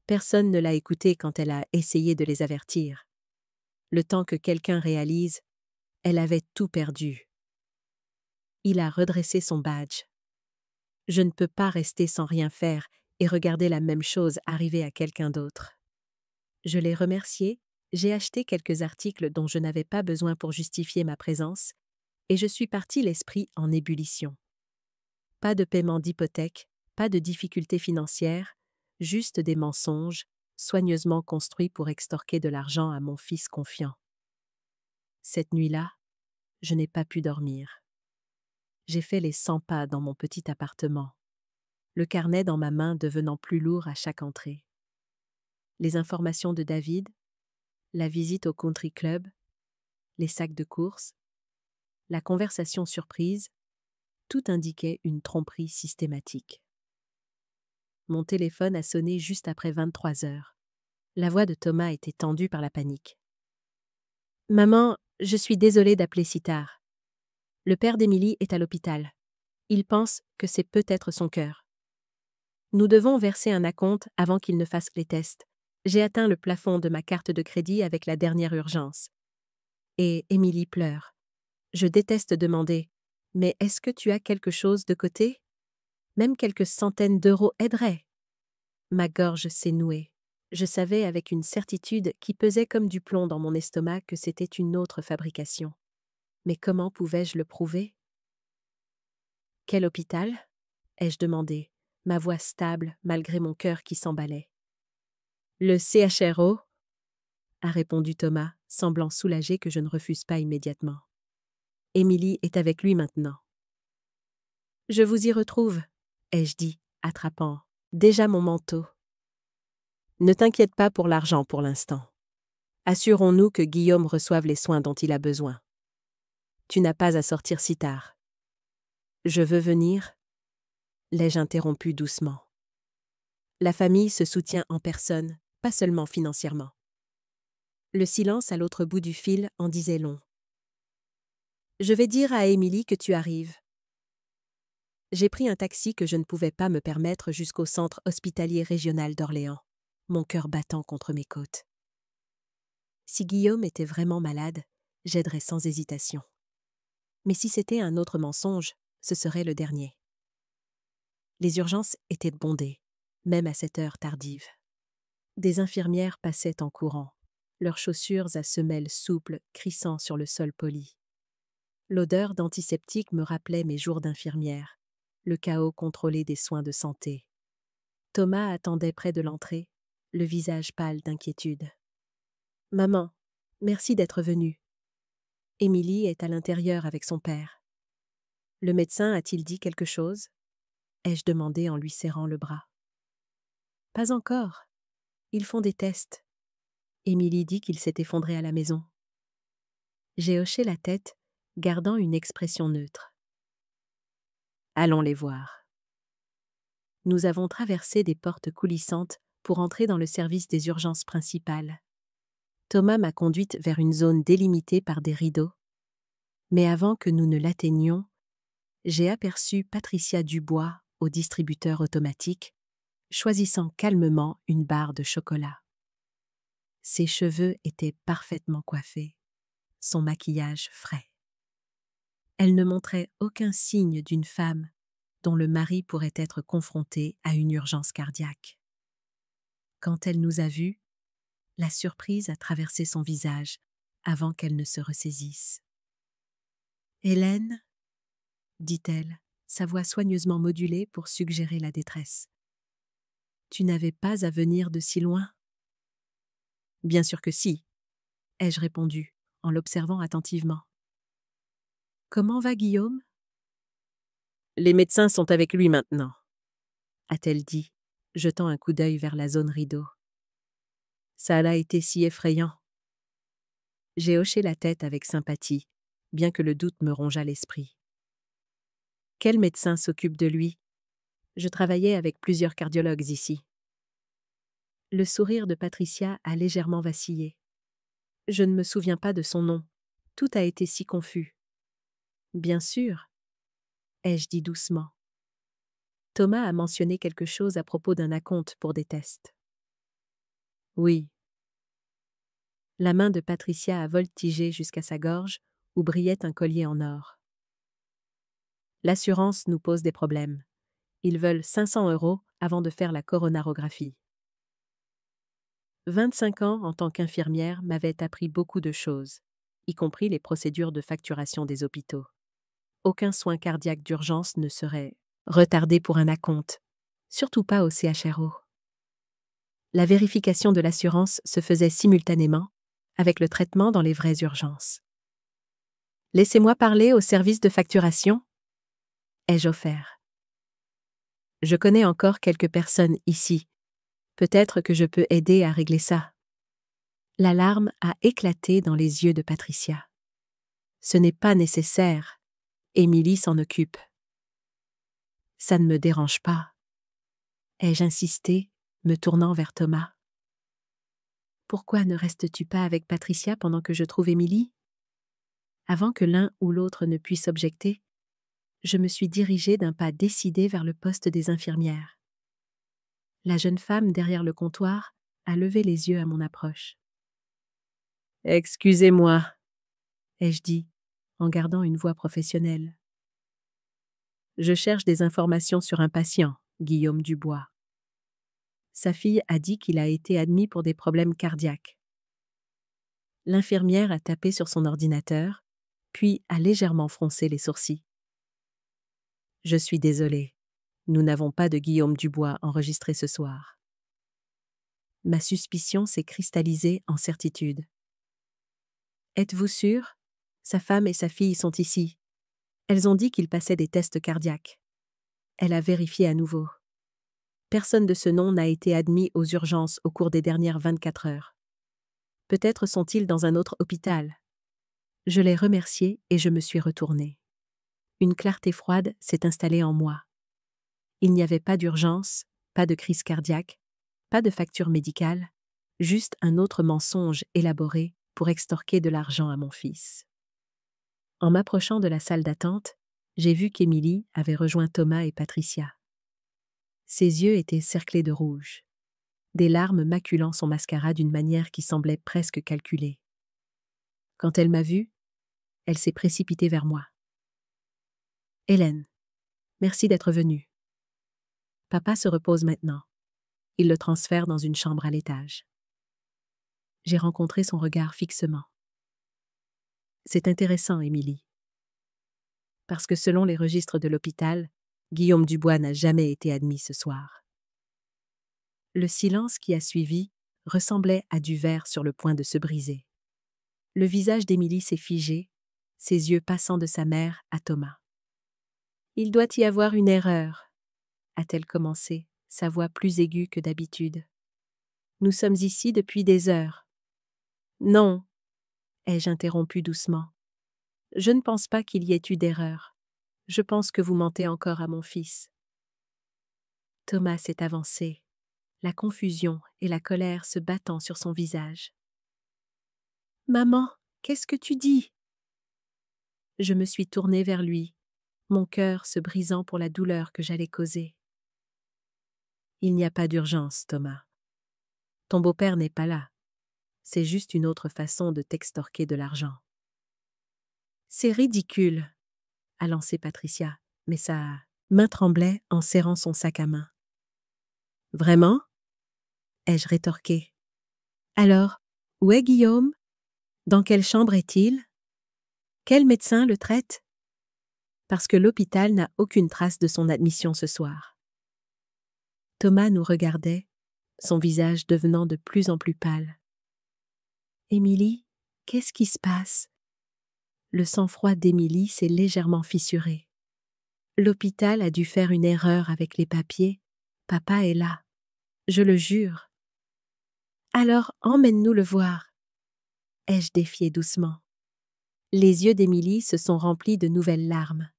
Speaker 1: Personne ne l'a écoutée quand elle a essayé de les avertir. Le temps que quelqu'un réalise, elle avait tout perdu. Il a redressé son badge. Je ne peux pas rester sans rien faire et regarder la même chose arriver à quelqu'un d'autre. Je l'ai remercié, j'ai acheté quelques articles dont je n'avais pas besoin pour justifier ma présence, et je suis partie l'esprit en ébullition. Pas de paiement d'hypothèque, pas de difficultés financières, juste des mensonges, soigneusement construits pour extorquer de l'argent à mon fils confiant. Cette nuit-là, je n'ai pas pu dormir. J'ai fait les 100 pas dans mon petit appartement, le carnet dans ma main devenant plus lourd à chaque entrée. Les informations de David, la visite au country club, les sacs de course, la conversation surprise, tout indiquait une tromperie systématique. Mon téléphone a sonné juste après 23 heures. La voix de Thomas était tendue par la panique. « Maman, je suis désolée d'appeler si tard. Le père d'Émilie est à l'hôpital. Il pense que c'est peut-être son cœur. Nous devons verser un acompte avant qu'il ne fasse les tests. J'ai atteint le plafond de ma carte de crédit avec la dernière urgence. Et Émilie pleure. Je déteste demander, mais est-ce que tu as quelque chose de côté? Même quelques centaines d'euros aideraient. » Ma gorge s'est nouée. Je savais avec une certitude qui pesait comme du plomb dans mon estomac que c'était une autre fabrication. Mais comment pouvais-je le prouver? « Quel hôpital ?» ai-je demandé, ma voix stable malgré mon cœur qui s'emballait. « Le CHRO ?» a répondu Thomas, semblant soulagé que je ne refuse pas immédiatement. « Émilie est avec lui maintenant. »« Je vous y retrouve, » ai-je dit, attrapant déjà mon manteau. Ne t'inquiète pas pour l'argent pour l'instant. Assurons-nous que Guillaume reçoive les soins dont il a besoin. Tu n'as pas à sortir si tard. Je veux venir, l'ai-je interrompu doucement. La famille se soutient en personne, pas seulement financièrement. Le silence à l'autre bout du fil en disait long. Je vais dire à Émilie que tu arrives. J'ai pris un taxi que je ne pouvais pas me permettre jusqu'au centre hospitalier régional d'Orléans, mon cœur battant contre mes côtes. Si Guillaume était vraiment malade, j'aiderais sans hésitation. Mais si c'était un autre mensonge, ce serait le dernier. Les urgences étaient bondées, même à cette heure tardive. Des infirmières passaient en courant, leurs chaussures à semelles souples crissant sur le sol poli. L'odeur d'antiseptique me rappelait mes jours d'infirmière, le chaos contrôlé des soins de santé. Thomas attendait près de l'entrée, le visage pâle d'inquiétude. « Maman, merci d'être venue. Émilie est à l'intérieur avec son père. Le médecin a-t-il dit quelque chose ?» ai-je demandé en lui serrant le bras. « Pas encore. Ils font des tests. Émilie dit qu'il s'est effondré à la maison. » J'ai hoché la tête, gardant une expression neutre. « Allons les voir. » Nous avons traversé des portes coulissantes pour entrer dans le service des urgences principales. Thomas m'a conduite vers une zone délimitée par des rideaux. Mais avant que nous ne l'atteignions, j'ai aperçu Patricia Dubois au distributeur automatique, choisissant calmement une barre de chocolat. Ses cheveux étaient parfaitement coiffés, son maquillage frais. Elle ne montrait aucun signe d'une femme dont le mari pourrait être confronté à une urgence cardiaque. Quand elle nous a vus, la surprise a traversé son visage avant qu'elle ne se ressaisisse. « Hélène ?» dit-elle, sa voix soigneusement modulée pour suggérer la détresse. « Tu n'avais pas à venir de si loin ?»« Bien sûr que si, » ai-je répondu, en l'observant attentivement. « Comment va Guillaume ?»« Les médecins sont avec lui maintenant, » a-t-elle dit, jetant un coup d'œil vers la zone rideau. « Ça a été si effrayant. » J'ai hoché la tête avec sympathie, bien que le doute me rongeât l'esprit. Quel médecin s'occupe de lui ? Je travaillais avec plusieurs cardiologues ici. Le sourire de Patricia a légèrement vacillé. Je ne me souviens pas de son nom. Tout a été si confus. Bien sûr, ai-je dit doucement. Thomas a mentionné quelque chose à propos d'un acompte pour des tests. Oui. La main de Patricia a voltigé jusqu'à sa gorge, où brillait un collier en or. L'assurance nous pose des problèmes. Ils veulent 500 € avant de faire la coronarographie. 25 ans en tant qu'infirmière m'avaient appris beaucoup de choses, y compris les procédures de facturation des hôpitaux. Aucun soin cardiaque d'urgence ne serait retardé pour un acompte, surtout pas au CHRO. La vérification de l'assurance se faisait simultanément avec le traitement dans les vraies urgences. « Laissez-moi parler au service de facturation » ai-je offert. « Je connais encore quelques personnes ici. Peut-être que je peux aider à régler ça. » L'alarme a éclaté dans les yeux de Patricia. « Ce n'est pas nécessaire. Émilie s'en occupe. » « Ça ne me dérange pas. » ai-je insisté, me tournant vers Thomas. « Pourquoi ne restes-tu pas avec Patricia pendant que je trouve Émilie ?» Avant que l'un ou l'autre ne puisse objecter, je me suis dirigée d'un pas décidé vers le poste des infirmières. La jeune femme derrière le comptoir a levé les yeux à mon approche. « Excusez-moi, » ai-je dit, en gardant une voix professionnelle. « Je cherche des informations sur un patient, Guillaume Dubois. Sa fille a dit qu'il a été admis pour des problèmes cardiaques. » L'infirmière a tapé sur son ordinateur, puis a légèrement froncé les sourcils. « Je suis désolée, nous n'avons pas de Guillaume Dubois enregistré ce soir. » Ma suspicion s'est cristallisée en certitude. « Êtes-vous sûr ? Sa femme et sa fille sont ici. Elles ont dit qu'il passait des tests cardiaques. » Elle a vérifié à nouveau. Personne de ce nom n'a été admis aux urgences au cours des dernières 24 heures. Peut-être sont-ils dans un autre hôpital. Je l'ai remercié et je me suis retournée. Une clarté froide s'est installée en moi. Il n'y avait pas d'urgence, pas de crise cardiaque, pas de facture médicale, juste un autre mensonge élaboré pour extorquer de l'argent à mon fils. En m'approchant de la salle d'attente, j'ai vu qu'Émilie avait rejoint Thomas et Patricia. Ses yeux étaient cerclés de rouge, des larmes maculant son mascara d'une manière qui semblait presque calculée. Quand elle m'a vue, elle s'est précipitée vers moi. « Hélène, merci d'être venue. Papa se repose maintenant. Il le transfère dans une chambre à l'étage. » J'ai rencontré son regard fixement. « C'est intéressant, Émilie. Parce que selon les registres de l'hôpital, Guillaume Dubois n'a jamais été admis ce soir. » Le silence qui a suivi ressemblait à du verre sur le point de se briser. Le visage d'Émilie s'est figé, ses yeux passant de sa mère à Thomas. « Il doit y avoir une erreur, » a-t-elle commencé, sa voix plus aiguë que d'habitude. « Nous sommes ici depuis des heures. »« Non, » ai-je interrompu doucement. « Je ne pense pas qu'il y ait eu d'erreur. Je pense que vous mentez encore à mon fils. » Thomas s'est avancé, la confusion et la colère se battant sur son visage. « Maman, qu'est-ce que tu dis ?» Je me suis tournée vers lui, mon cœur se brisant pour la douleur que j'allais causer. « Il n'y a pas d'urgence, Thomas. Ton beau-père n'est pas là. C'est juste une autre façon de t'extorquer de l'argent. »« C'est ridicule, » a lancé Patricia, mais sa main tremblait en serrant son sac à main. « Vraiment ?» ai-je rétorqué. « Alors, où est Guillaume? Dans quelle chambre est-il? Quel médecin le traite? Parce que l'hôpital n'a aucune trace de son admission ce soir. » Thomas nous regardait, son visage devenant de plus en plus pâle. « Émilie, qu'est-ce qui se passe ?» Le sang-froid d'Émilie s'est légèrement fissuré. « L'hôpital a dû faire une erreur avec les papiers. Papa est là. Je le jure. »« Alors, emmène-nous le voir. » ai-je défié doucement. Les yeux d'Émilie se sont remplis de nouvelles larmes.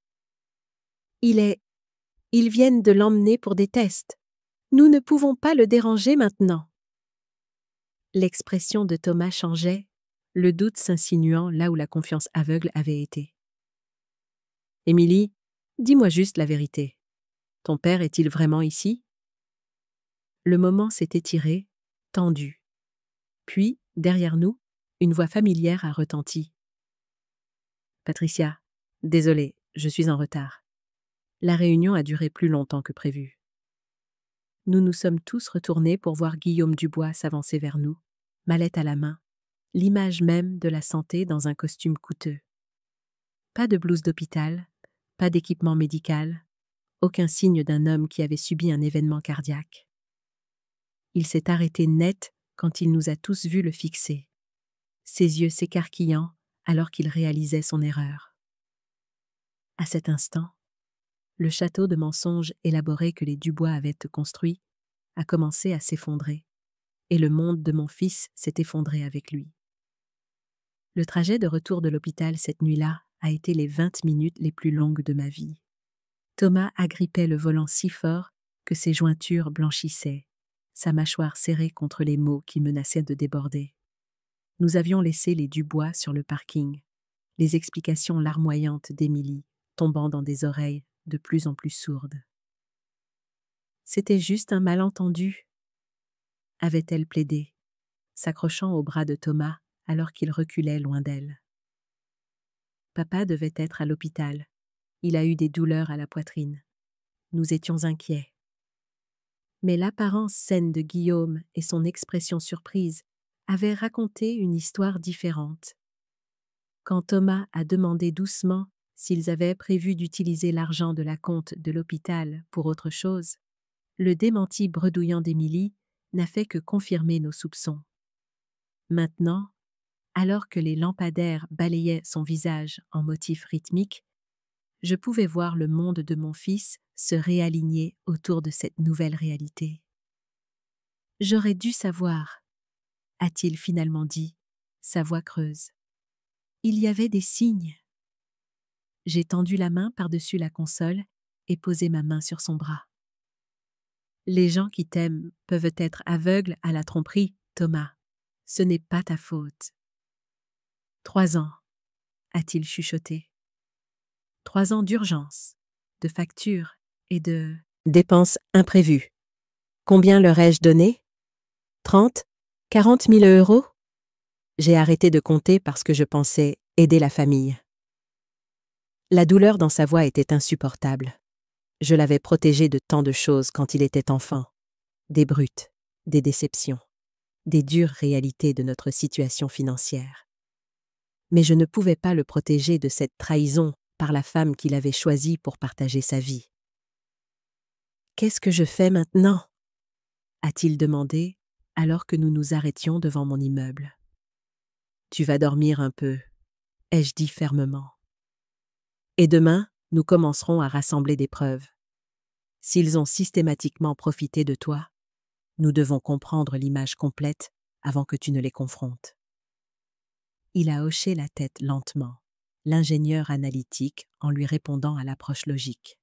Speaker 1: « Ils viennent de l'emmener pour des tests. Nous ne pouvons pas le déranger maintenant. » L'expression de Thomas changeait, le doute s'insinuant là où la confiance aveugle avait été. « Émilie, dis-moi juste la vérité. Ton père est-il vraiment ici? » Le moment s'est étiré, tendu. Puis, derrière nous, une voix familière a retenti. « Patricia, désolée, je suis en retard. La réunion a duré plus longtemps que prévu. » Nous nous sommes tous retournés pour voir Guillaume Dubois s'avancer vers nous, mallette à la main, l'image même de la santé dans un costume coûteux. Pas de blouse d'hôpital, pas d'équipement médical, aucun signe d'un homme qui avait subi un événement cardiaque. Il s'est arrêté net quand il nous a tous vus le fixer, ses yeux s'écarquillant alors qu'il réalisait son erreur. À cet instant, le château de mensonges élaboré que les Dubois avaient construit a commencé à s'effondrer, et le monde de mon fils s'est effondré avec lui. Le trajet de retour de l'hôpital cette nuit-là a été les 20 minutes les plus longues de ma vie. Thomas agrippait le volant si fort que ses jointures blanchissaient, sa mâchoire serrée contre les mots qui menaçaient de déborder. Nous avions laissé les Dubois sur le parking, les explications larmoyantes d'Émilie tombant dans des oreilles de plus en plus sourdes. « C'était juste un malentendu, » avait-elle plaidé, s'accrochant au bras de Thomas alors qu'il reculait loin d'elle. Papa devait être à l'hôpital. Il a eu des douleurs à la poitrine. Nous étions inquiets. Mais l'apparence saine de Guillaume et son expression surprise avaient raconté une histoire différente. Quand Thomas a demandé doucement s'ils avaient prévu d'utiliser l'argent de la compte de l'hôpital pour autre chose, le démenti bredouillant d'Émilie n'a fait que confirmer nos soupçons. Maintenant, alors que les lampadaires balayaient son visage en motifs rythmiques, Je pouvais voir le monde de mon fils se réaligner autour de cette nouvelle réalité. J'aurais dû savoir, a-t-il finalement dit, sa voix creuse. Il y avait des signes. J'ai tendu la main par-dessus la console et posé ma main sur son bras. Les gens qui t'aiment peuvent être aveugles à la tromperie, Thomas. Ce n'est pas ta faute. 3 ans, a-t-il chuchoté. 3 ans d'urgence, de factures et de dépenses imprévues. Combien leur ai-je donné? 30, 40 000 euros? J'ai arrêté de compter parce que je pensais aider la famille. La douleur dans sa voix était insupportable. Je l'avais protégé de tant de choses quand il était enfant. Des brutes, des déceptions, des dures réalités de notre situation financière. Mais je ne pouvais pas le protéger de cette trahison par la femme qu'il avait choisie pour partager sa vie. « Qu'est-ce que je fais maintenant ?» a-t-il demandé alors que nous nous arrêtions devant mon immeuble. « Tu vas dormir un peu » ai-je dit fermement. « Et demain, nous commencerons à rassembler des preuves. S'ils ont systématiquement profité de toi, nous devons comprendre l'image complète avant que tu ne les confrontes. » Il a hoché la tête lentement, l'ingénieur analytique en lui répondant à l'approche logique.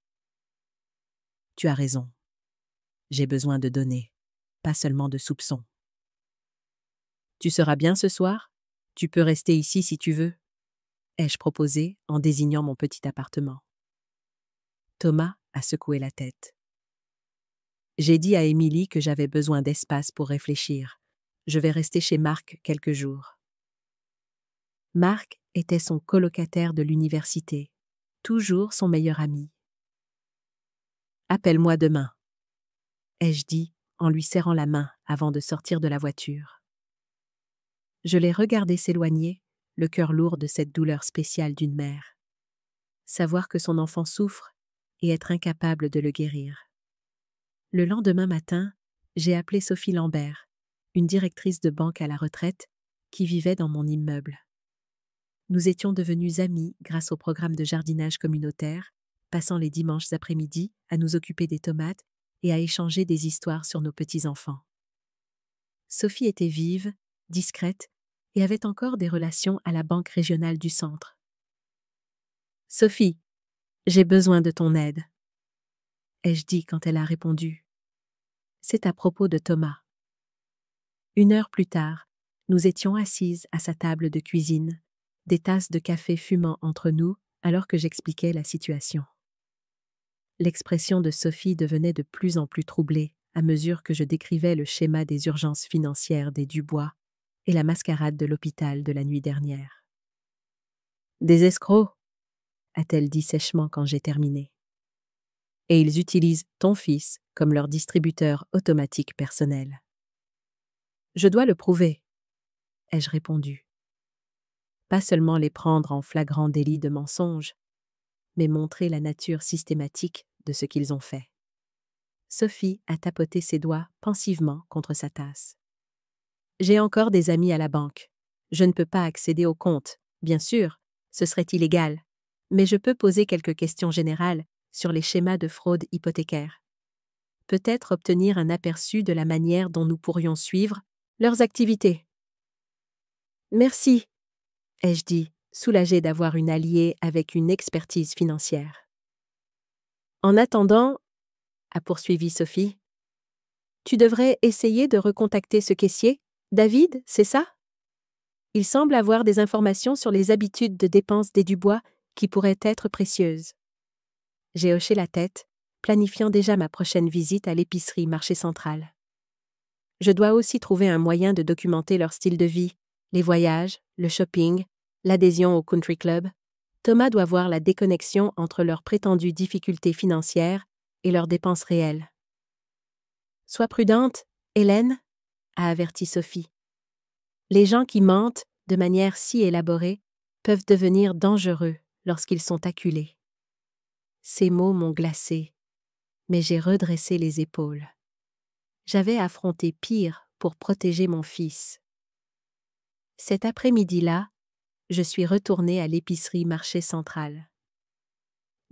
Speaker 1: « Tu as raison. J'ai besoin de données, pas seulement de soupçons. »« Tu seras bien ce soir? Tu peux rester ici si tu veux, » ai-je proposé en désignant mon petit appartement. Thomas a secoué la tête. J'ai dit à Émilie que j'avais besoin d'espace pour réfléchir. Je vais rester chez Marc quelques jours. Marc était son colocataire de l'université, toujours son meilleur ami. « Appelle-moi demain, » ai-je dit en lui serrant la main avant de sortir de la voiture. Je l'ai regardé s'éloigner, le cœur lourd de cette douleur spéciale d'une mère. Savoir que son enfant souffre et être incapable de le guérir. Le lendemain matin, j'ai appelé Sophie Lambert, une directrice de banque à la retraite qui vivait dans mon immeuble. Nous étions devenus amis grâce au programme de jardinage communautaire, passant les dimanches après-midi à nous occuper des tomates et à échanger des histoires sur nos petits-enfants. Sophie était vive, discrète et avait encore des relations à la banque régionale du centre. « Sophie, j'ai besoin de ton aide, » ai-je dit quand elle a répondu. « C'est à propos de Thomas. » 1 heure plus tard, nous étions assises à sa table de cuisine, des tasses de café fumant entre nous alors que j'expliquais la situation. L'expression de Sophie devenait de plus en plus troublée à mesure que je décrivais le schéma des urgences financières des Dubois et la mascarade de l'hôpital de la nuit dernière. « Des escrocs » a-t-elle dit sèchement quand j'ai terminé. « Et ils utilisent ton fils comme leur distributeur automatique personnel. »« Je dois le prouver, » ai-je répondu. Pas seulement les prendre en flagrant délit de mensonge, mais montrer la nature systématique de ce qu'ils ont fait. Sophie a tapoté ses doigts pensivement contre sa tasse. « J'ai encore des amis à la banque. Je ne peux pas accéder au compte, bien sûr, ce serait illégal, mais je peux poser quelques questions générales sur les schémas de fraude hypothécaire. Peut-être obtenir un aperçu de la manière dont nous pourrions suivre leurs activités. »« Merci, » ai-je dit, soulagée d'avoir une alliée avec une expertise financière. « En attendant, » a poursuivi Sophie, « tu devrais essayer de recontacter ce caissier, David, c'est ça? Il semble avoir des informations sur les habitudes de dépenses des Dubois qui pourraient être précieuses. » J'ai hoché la tête, planifiant déjà ma prochaine visite à l'épicerie Marché Central. Je dois aussi trouver un moyen de documenter leur style de vie, les voyages, le shopping, l'adhésion au country club. Thomas doit voir la déconnexion entre leurs prétendues difficultés financières et leurs dépenses réelles. « Sois prudente, Hélène, » a averti Sophie. « Les gens qui mentent de manière si élaborée peuvent devenir dangereux lorsqu'ils sont acculés. » Ces mots m'ont glacée, mais j'ai redressé les épaules. J'avais affronté pire pour protéger mon fils. Cet après-midi-là, je suis retournée à l'épicerie Marché Central.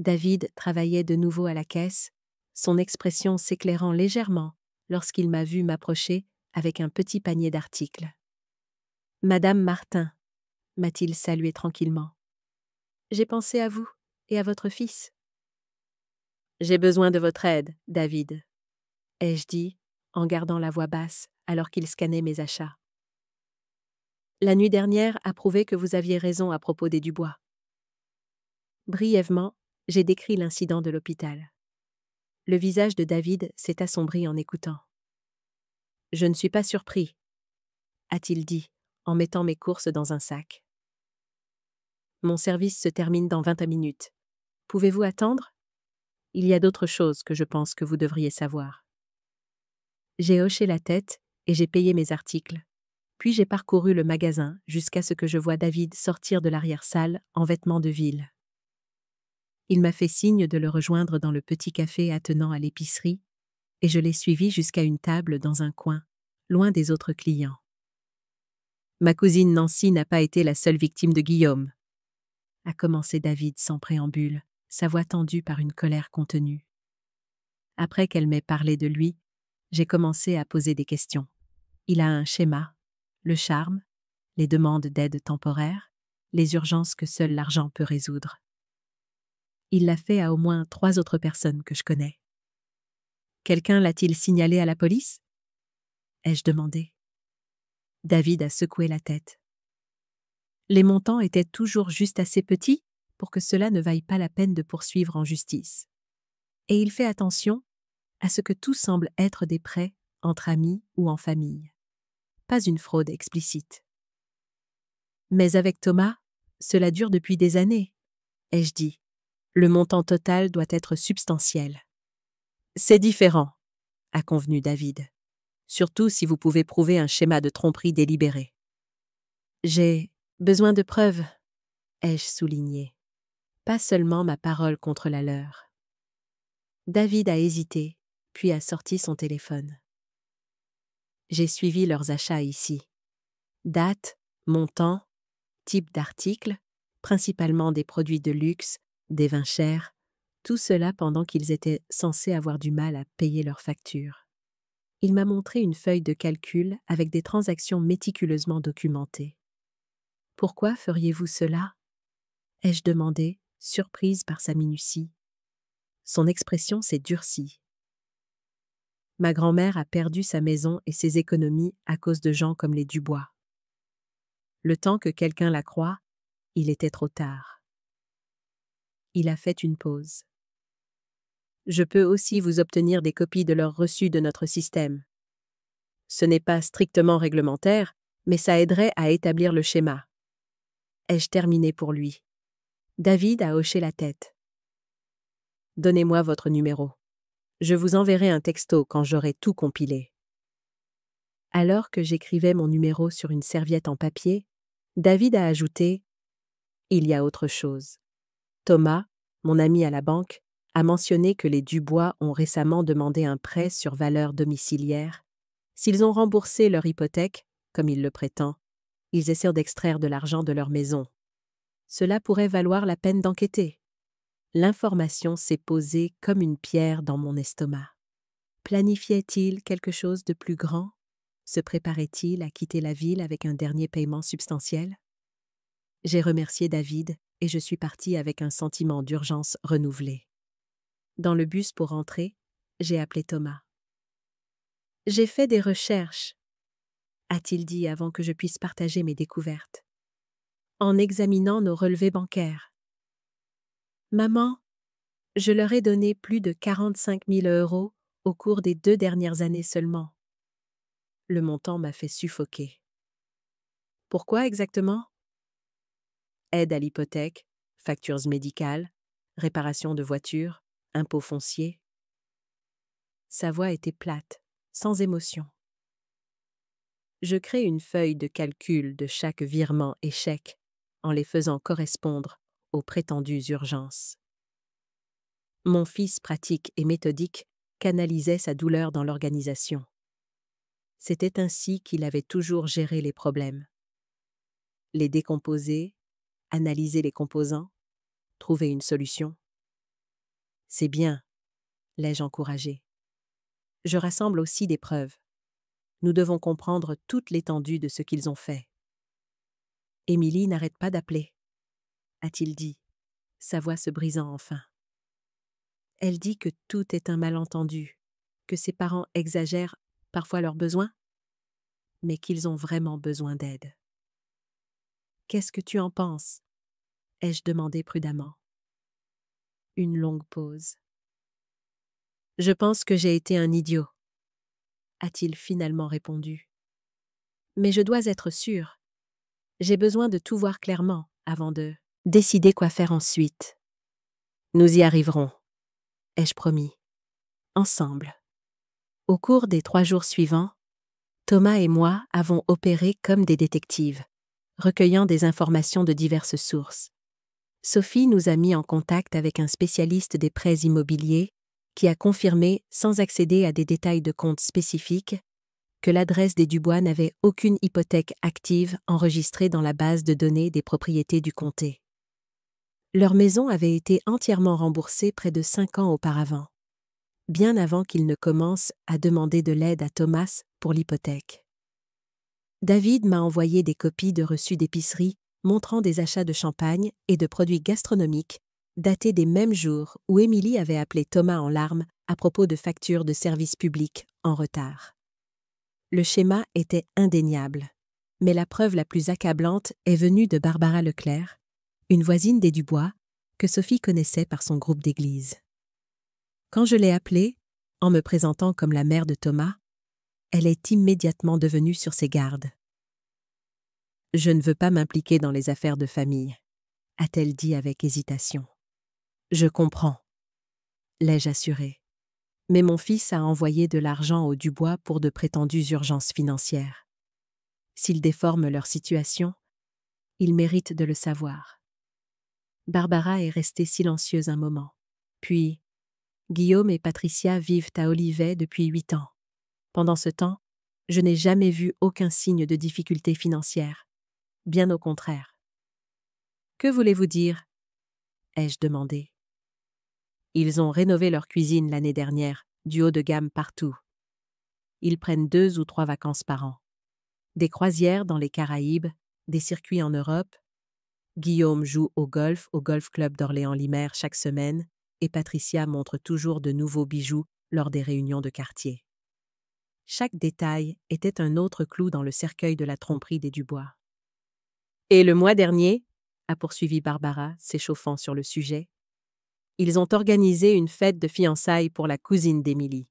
Speaker 1: David travaillait de nouveau à la caisse, son expression s'éclairant légèrement lorsqu'il m'a vu m'approcher avec un petit panier d'articles. « Madame Martin », m'a-t-il salué tranquillement. « J'ai pensé à vous et à votre fils. »« J'ai besoin de votre aide, David, » ai-je dit, en gardant la voix basse alors qu'il scannait mes achats. « La nuit dernière a prouvé que vous aviez raison à propos des Dubois. » Brièvement, j'ai décrit l'incident de l'hôpital. Le visage de David s'est assombri en écoutant. « Je ne suis pas surpris, » a-t-il dit, en mettant mes courses dans un sac. « Mon service se termine dans 20 minutes. Pouvez-vous attendre ? Il y a d'autres choses que je pense que vous devriez savoir. » J'ai hoché la tête et j'ai payé mes articles. Puis j'ai parcouru le magasin jusqu'à ce que je voie David sortir de l'arrière-salle en vêtements de ville. Il m'a fait signe de le rejoindre dans le petit café attenant à l'épicerie, et je l'ai suivi jusqu'à une table dans un coin, loin des autres clients. Ma cousine Nancy n'a pas été la seule victime de Guillaume, a commencé David sans préambule, sa voix tendue par une colère contenue. Après qu'elle m'ait parlé de lui, j'ai commencé à poser des questions. Il a un schéma, le charme, les demandes d'aide temporaire, les urgences que seul l'argent peut résoudre. Il l'a fait à au moins 3 autres personnes que je connais. Quelqu'un l'a-t-il signalé à la police ? Ai-je demandé. David a secoué la tête. Les montants étaient toujours juste assez petits pour que cela ne vaille pas la peine de poursuivre en justice. Et il fait attention à ce que tout semble être des prêts entre amis ou en famille. Pas une fraude explicite. Mais avec Thomas, cela dure depuis des années, ai-je dit. Le montant total doit être substantiel. C'est différent, a convenu David. Surtout si vous pouvez prouver un schéma de tromperie délibéré. J'ai besoin de preuves, ai-je souligné. Pas seulement ma parole contre la leur. David a hésité, puis a sorti son téléphone. J'ai suivi leurs achats ici. Date, montant, type d'article, principalement des produits de luxe, des vins chers, tout cela pendant qu'ils étaient censés avoir du mal à payer leurs factures. Il m'a montré une feuille de calcul avec des transactions méticuleusement documentées. « Pourquoi feriez-vous cela ?» ai-je demandé, surprise par sa minutie. Son expression s'est durcie. Ma grand-mère a perdu sa maison et ses économies à cause de gens comme les Dubois. Le temps que quelqu'un la croie, il était trop tard. Il a fait une pause. Je peux aussi vous obtenir des copies de leurs reçus de notre système. Ce n'est pas strictement réglementaire, mais ça aiderait à établir le schéma. Ai-je terminé pour lui? David a hoché la tête. Donnez-moi votre numéro. Je vous enverrai un texto quand j'aurai tout compilé. Alors que j'écrivais mon numéro sur une serviette en papier, David a ajouté « Il y a autre chose. Thomas, mon ami à la banque, a mentionné que les Dubois ont récemment demandé un prêt sur valeur domiciliaire. S'ils ont remboursé leur hypothèque, comme il le prétend, ils essaient d'extraire de l'argent de leur maison. Cela pourrait valoir la peine d'enquêter. » L'information s'est posée comme une pierre dans mon estomac. Planifiait-il quelque chose de plus grand? Se préparait-il à quitter la ville avec un dernier paiement substantiel? J'ai remercié David et je suis partie avec un sentiment d'urgence renouvelé. Dans le bus pour rentrer, j'ai appelé Thomas. « J'ai fait des recherches, » a-t-il dit avant que je puisse partager mes découvertes. « En examinant nos relevés bancaires. Maman, je leur ai donné plus de 45 000 € au cours des 2 dernières années seulement. » Le montant m'a fait suffoquer. Pourquoi exactement? Aide à l'hypothèque, factures médicales, réparation de voitures, impôts fonciers. Sa voix était plate, sans émotion. Je crée une feuille de calcul de chaque virement et chèque en les faisant correspondre aux prétendues urgences. Mon fils pratique et méthodique canalisait sa douleur dans l'organisation. C'était ainsi qu'il avait toujours géré les problèmes. Les décomposer, analyser les composants, trouver une solution. C'est bien, l'ai-je encouragé. Je rassemble aussi des preuves. Nous devons comprendre toute l'étendue de ce qu'ils ont fait. Émilie n'arrête pas d'appeler, a-t-il dit, sa voix se brisant enfin. Elle dit que tout est un malentendu, que ses parents exagèrent parfois leurs besoins, mais qu'ils ont vraiment besoin d'aide. Qu'est-ce que tu en penses? Ai-je demandé prudemment. Une longue pause. Je pense que j'ai été un idiot, a-t-il finalement répondu. Mais je dois être sûre. J'ai besoin de tout voir clairement avant de décider quoi faire ensuite. Nous y arriverons, ai-je promis. Ensemble. Au cours des 3 jours suivants, Thomas et moi avons opéré comme des détectives, recueillant des informations de diverses sources. Sophie nous a mis en contact avec un spécialiste des prêts immobiliers qui a confirmé, sans accéder à des détails de compte spécifiques, que l'adresse des Dubois n'avait aucune hypothèque active enregistrée dans la base de données des propriétés du comté. Leur maison avait été entièrement remboursée près de 5 ans auparavant, bien avant qu'ils ne commencent à demander de l'aide à Thomas pour l'hypothèque. David m'a envoyé des copies de reçus d'épicerie montrant des achats de champagne et de produits gastronomiques datés des mêmes jours où Émilie avait appelé Thomas en larmes à propos de factures de services publics en retard. Le schéma était indéniable, mais la preuve la plus accablante est venue de Barbara Leclerc, une voisine des Dubois, que Sophie connaissait par son groupe d'église. Quand je l'ai appelée, en me présentant comme la mère de Thomas, elle est immédiatement devenue sur ses gardes. « Je ne veux pas m'impliquer dans les affaires de famille », a-t-elle dit avec hésitation. « Je comprends, l'ai-je assuré. Mais mon fils a envoyé de l'argent aux Dubois pour de prétendues urgences financières. S'ils déforment leur situation, ils méritent de le savoir. » Barbara est restée silencieuse un moment. Puis, Guillaume et Patricia vivent à Olivet depuis 8 ans. Pendant ce temps, je n'ai jamais vu aucun signe de difficulté financière. Bien au contraire. « Que voulez-vous dire ?» ai-je demandé. Ils ont rénové leur cuisine l'année dernière, du haut de gamme partout. Ils prennent 2 ou 3 vacances par an. Des croisières dans les Caraïbes, des circuits en Europe. Guillaume joue au golf club d'Orléans-Limoers chaque semaine et Patricia montre toujours de nouveaux bijoux lors des réunions de quartier. Chaque détail était un autre clou dans le cercueil de la tromperie des Dubois. « Et le mois dernier, » a poursuivi Barbara, s'échauffant sur le sujet, ils ont organisé une fête de fiançailles pour la cousine d'Émilie.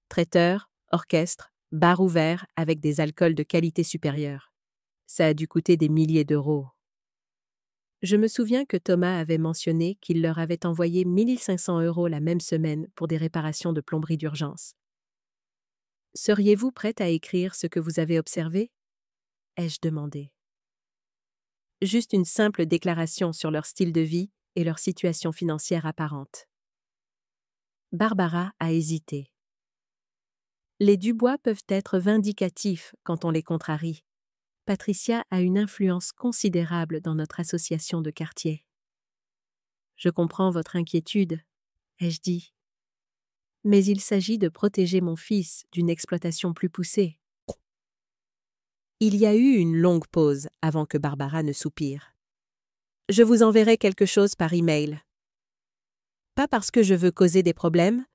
Speaker 1: Traiteur, orchestre, bar ouvert avec des alcools de qualité supérieure. Ça a dû coûter des milliers d'euros. Je me souviens que Thomas avait mentionné qu'il leur avait envoyé 1 500 € la même semaine pour des réparations de plomberie d'urgence. « Seriez-vous prête à écrire ce que vous avez observé ?» ai-je demandé. Juste une simple déclaration sur leur style de vie et leur situation financière apparente. Barbara a hésité. Les Dubois peuvent être vindicatifs quand on les contrarie. Patricia a une influence considérable dans notre association de quartier. Je comprends votre inquiétude, ai-je dit. Mais il s'agit de protéger mon fils d'une exploitation plus poussée. Il y a eu une longue pause avant que Barbara ne soupire. Je vous enverrai quelque chose par email. Pas parce que je veux causer des problèmes,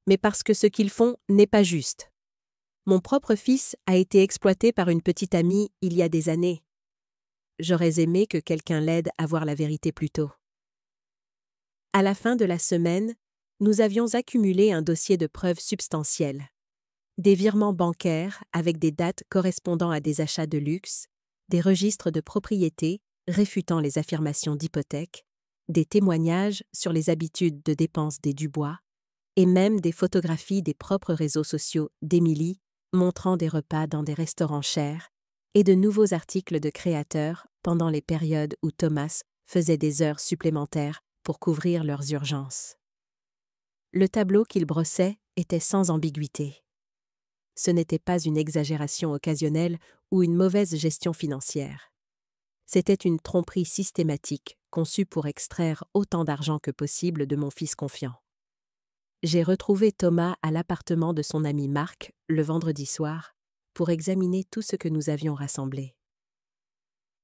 Speaker 1: mais parce que ce qu'ils font n'est pas juste. Mon propre fils a été exploité par une petite amie il y a des années. J'aurais aimé que quelqu'un l'aide à voir la vérité plus tôt. À la fin de la semaine, nous avions accumulé un dossier de preuves substantielles. Des virements bancaires avec des dates correspondant à des achats de luxe, des registres de propriété réfutant les affirmations d'hypothèque, des témoignages sur les habitudes de dépenses des Dubois, et même des photographies des propres réseaux sociaux d'Émilie montrant des repas dans des restaurants chers et de nouveaux articles de créateurs pendant les périodes où Thomas faisait des heures supplémentaires pour couvrir leurs urgences. Le tableau qu'il brossait était sans ambiguïté. Ce n'était pas une exagération occasionnelle ou une mauvaise gestion financière. C'était une tromperie systématique conçue pour extraire autant d'argent que possible de mon fils confiant. J'ai retrouvé Thomas à l'appartement de son ami Marc, le vendredi soir, pour examiner tout ce que nous avions rassemblé.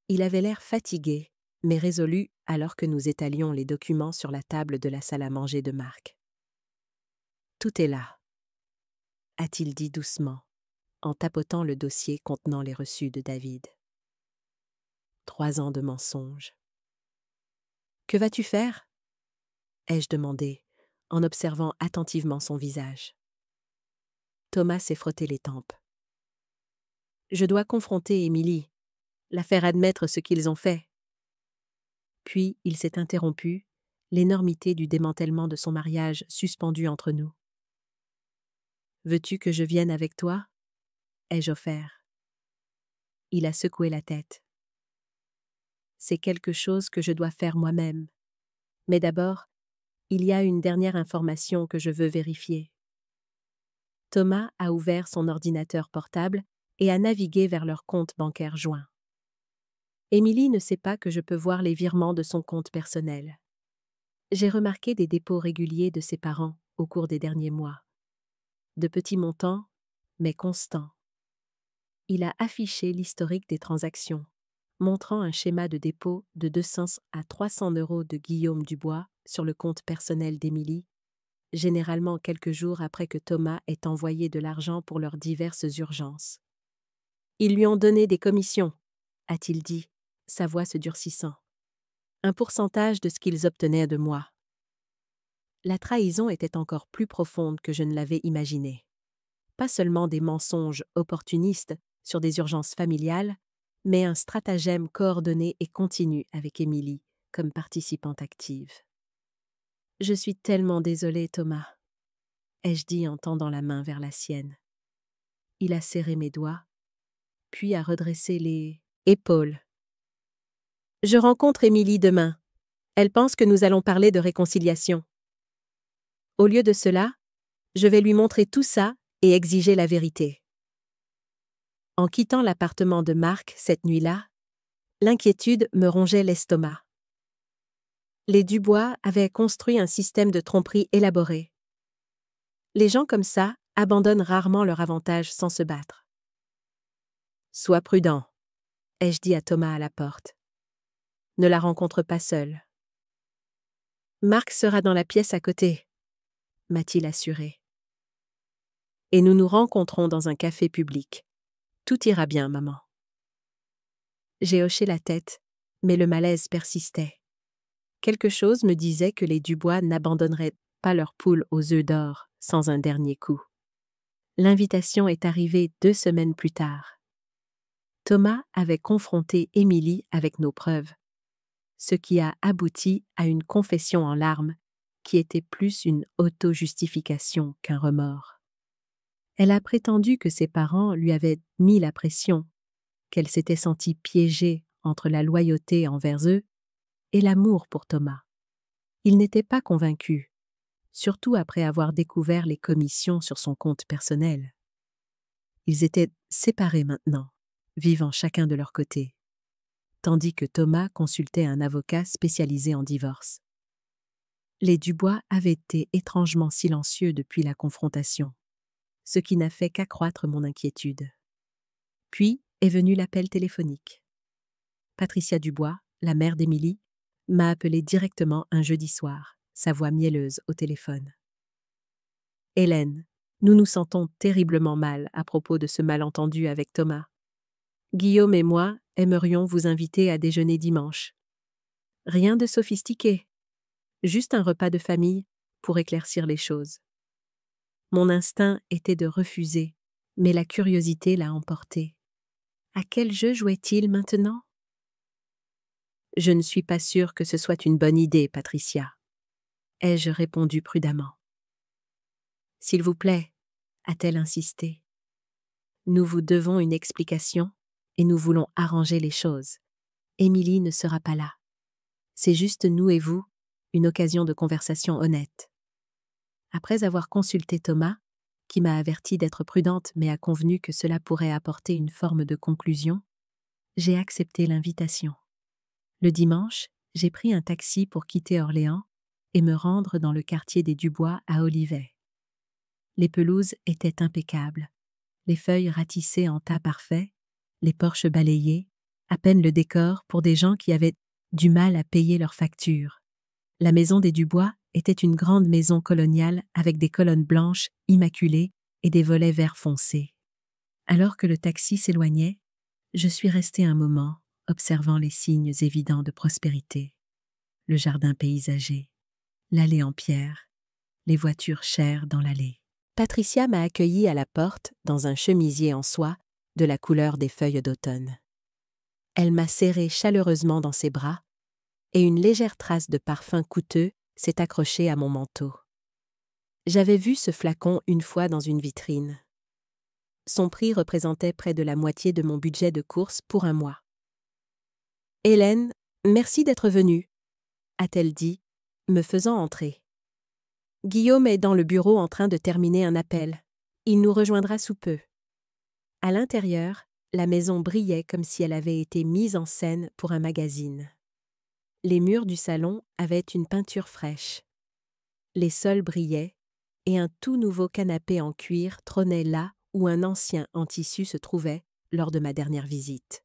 Speaker 1: Il avait l'air fatigué, mais résolu alors que nous étalions les documents sur la table de la salle à manger de Marc. « Tout est là », a-t-il dit doucement, en tapotant le dossier contenant les reçus de David. 3 ans de mensonges. « Que vas-tu faire » ai-je demandé, en observant attentivement son visage. Thomas s'est frotté les tempes. « Je dois confronter Émilie, la faire admettre ce qu'ils ont fait. » Puis il s'est interrompu, l'énormité du démantèlement de son mariage suspendu entre nous. « Veux-tu que je vienne avec toi » ai-je offert. Il a secoué la tête. « C'est quelque chose que je dois faire moi-même. Mais d'abord, il y a une dernière information que je veux vérifier. » Thomas a ouvert son ordinateur portable et a navigué vers leur compte bancaire joint. Émilie ne sait pas que je peux voir les virements de son compte personnel. J'ai remarqué des dépôts réguliers de ses parents au cours des derniers mois. De petits montants, mais constants. Il a affiché l'historique des transactions, montrant un schéma de dépôt de 200 à 300 € de Guillaume Dubois sur le compte personnel d'Émilie, généralement quelques jours après que Thomas ait envoyé de l'argent pour leurs diverses urgences. Ils lui ont donné des commissions, a-t-il dit, sa voix se durcissant. Un pourcentage de ce qu'ils obtenaient de moi. La trahison était encore plus profonde que je ne l'avais imaginé. Pas seulement des mensonges opportunistes sur des urgences familiales, mais un stratagème coordonné et continu avec Émilie comme participante active. « Je suis tellement désolée, Thomas » ai-je dit en tendant la main vers la sienne. Il a serré mes doigts, puis a redressé les épaules. « Je rencontre Émilie demain. Elle pense que nous allons parler de réconciliation. Au lieu de cela, je vais lui montrer tout ça et exiger la vérité. » En quittant l'appartement de Marc cette nuit-là, l'inquiétude me rongeait l'estomac. Les Dubois avaient construit un système de tromperie élaboré. Les gens comme ça abandonnent rarement leur avantage sans se battre. « Sois prudent », ai-je dit à Thomas à la porte. « Ne la rencontre pas seule. »« Marc sera dans la pièce à côté », m'a-t-il assuré. « Et nous nous rencontrons dans un café public. Tout ira bien, maman. » J'ai hoché la tête, mais le malaise persistait. Quelque chose me disait que les Dubois n'abandonneraient pas leur poule aux œufs d'or sans un dernier coup. L'invitation est arrivée 2 semaines plus tard. Thomas avait confronté Émilie avec nos preuves, ce qui a abouti à une confession en larmes qui était plus une auto-justification qu'un remords. Elle a prétendu que ses parents lui avaient mis la pression, qu'elle s'était sentie piégée entre la loyauté envers eux et l'amour pour Thomas. Il n'était pas convaincu, surtout après avoir découvert les commissions sur son compte personnel. Ils étaient séparés maintenant, vivant chacun de leur côté, tandis que Thomas consultait un avocat spécialisé en divorce. Les Dubois avaient été étrangement silencieux depuis la confrontation, ce qui n'a fait qu'accroître mon inquiétude. Puis est venu l'appel téléphonique. Patricia Dubois, la mère d'Émilie, m'a appelé directement un jeudi soir, sa voix mielleuse au téléphone. « Hélène, nous nous sentons terriblement mal à propos de ce malentendu avec Thomas. Guillaume et moi aimerions vous inviter à déjeuner dimanche. Rien de sophistiqué, juste un repas de famille pour éclaircir les choses. » Mon instinct était de refuser, mais la curiosité l'a emporté. À quel jeu jouait-il maintenant ? « Je ne suis pas sûre que ce soit une bonne idée, Patricia, » ai-je répondu prudemment. « S'il vous plaît, » a-t-elle insisté. « Nous vous devons une explication et nous voulons arranger les choses. Émilie ne sera pas là. C'est juste nous et vous, une occasion de conversation honnête. » Après avoir consulté Thomas, qui m'a averti d'être prudente mais a convenu que cela pourrait apporter une forme de conclusion, j'ai accepté l'invitation. Le dimanche, j'ai pris un taxi pour quitter Orléans et me rendre dans le quartier des Dubois à Olivet. Les pelouses étaient impeccables, les feuilles ratissées en tas parfait, les porches balayés, à peine le décor pour des gens qui avaient du mal à payer leurs factures. La maison des Dubois était une grande maison coloniale avec des colonnes blanches, immaculées, et des volets vert foncé. Alors que le taxi s'éloignait, je suis restée un moment, observant les signes évidents de prospérité. Le jardin paysager, l'allée en pierre, les voitures chères dans l'allée. Patricia m'a accueillie à la porte dans un chemisier en soie de la couleur des feuilles d'automne. Elle m'a serrée chaleureusement dans ses bras et une légère trace de parfum coûteux s'est accrochée à mon manteau. J'avais vu ce flacon une fois dans une vitrine. Son prix représentait près de la moitié de mon budget de course pour un mois. « Hélène, merci d'être venue », a-t-elle dit, me faisant entrer. « Guillaume est dans le bureau en train de terminer un appel. Il nous rejoindra sous peu. » À l'intérieur, la maison brillait comme si elle avait été mise en scène pour un magazine. Les murs du salon avaient une peinture fraîche. Les sols brillaient, et un tout nouveau canapé en cuir trônait là où un ancien en tissu se trouvait lors de ma dernière visite.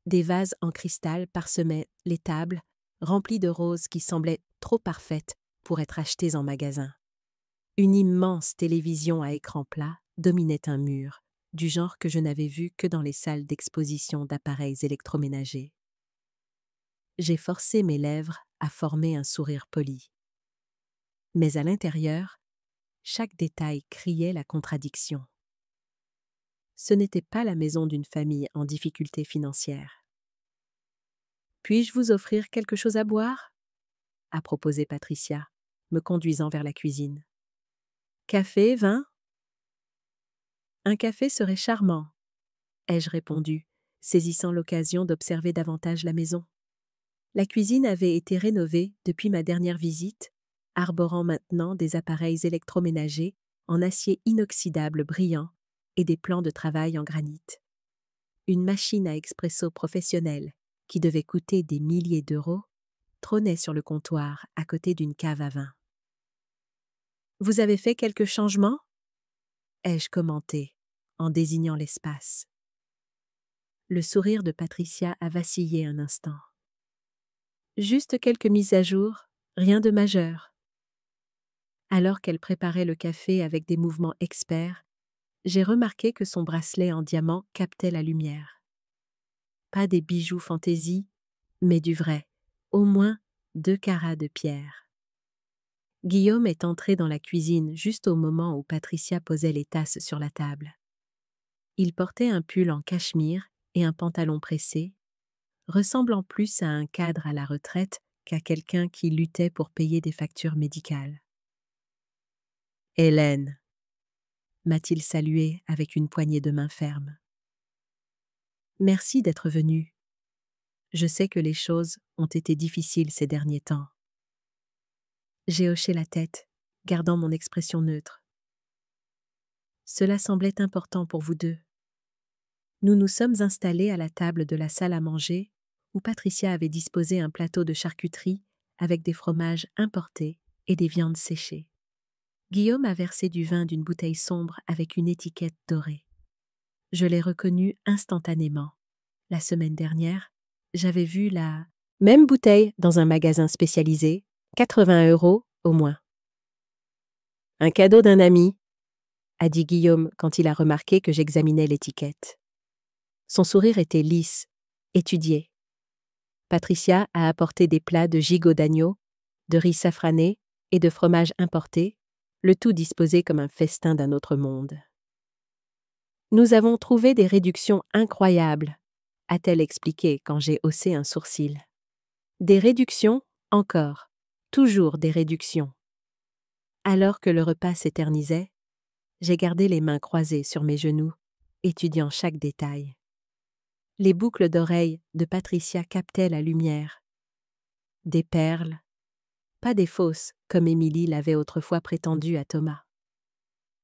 Speaker 1: Des vases en cristal parsemaient les tables, remplies de roses qui semblaient trop parfaites pour être achetées en magasin. Une immense télévision à écran plat dominait un mur, du genre que je n'avais vu que dans les salles d'exposition d'appareils électroménagers. J'ai forcé mes lèvres à former un sourire poli. Mais à l'intérieur, chaque détail criait la contradiction. Ce n'était pas la maison d'une famille en difficulté financière. « Puis-je vous offrir quelque chose à boire ?» a proposé Patricia, me conduisant vers la cuisine. « Café, vin ?»« Un café serait charmant, » ai-je répondu, saisissant l'occasion d'observer davantage la maison. La cuisine avait été rénovée depuis ma dernière visite, arborant maintenant des appareils électroménagers en acier inoxydable brillant et des plans de travail en granit. Une machine à expresso professionnelle, qui devait coûter des milliers d'euros, trônait sur le comptoir à côté d'une cave à vin. « Vous avez fait quelques changements ?» ai-je commenté, en désignant l'espace. Le sourire de Patricia a vacillé un instant. « Juste quelques mises à jour, rien de majeur. » Alors qu'elle préparait le café avec des mouvements experts, j'ai remarqué que son bracelet en diamant captait la lumière. Pas des bijoux fantaisie, mais du vrai, au moins 2 carats de pierre. Guillaume est entré dans la cuisine juste au moment où Patricia posait les tasses sur la table. Il portait un pull en cachemire et un pantalon pressé, ressemblant plus à un cadre à la retraite qu'à quelqu'un qui luttait pour payer des factures médicales. « Hélène » m'a-t-il salué avec une poignée de main ferme. « Merci d'être venue. Je sais que les choses ont été difficiles ces derniers temps. » J'ai hoché la tête, gardant mon expression neutre. Cela semblait important pour vous deux. Nous nous sommes installés à la table de la salle à manger où Patricia avait disposé un plateau de charcuterie avec des fromages importés et des viandes séchées. Guillaume a versé du vin d'une bouteille sombre avec une étiquette dorée. Je l'ai reconnu instantanément. La semaine dernière, j'avais vu la même bouteille dans un magasin spécialisé, 80 € au moins. « Un cadeau d'un ami », a dit Guillaume quand il a remarqué que j'examinais l'étiquette. Son sourire était lisse, étudié. Patricia a apporté des plats de gigot d'agneau, de riz safrané et de fromage importé, le tout disposé comme un festin d'un autre monde. « Nous avons trouvé des réductions incroyables », a-t-elle expliqué quand j'ai haussé un sourcil. « Des réductions, encore, toujours des réductions. » Alors que le repas s'éternisait, j'ai gardé les mains croisées sur mes genoux, étudiant chaque détail. Les boucles d'oreilles de Patricia captaient la lumière. Des perles, pas des fausses comme Émilie l'avait autrefois prétendu à Thomas.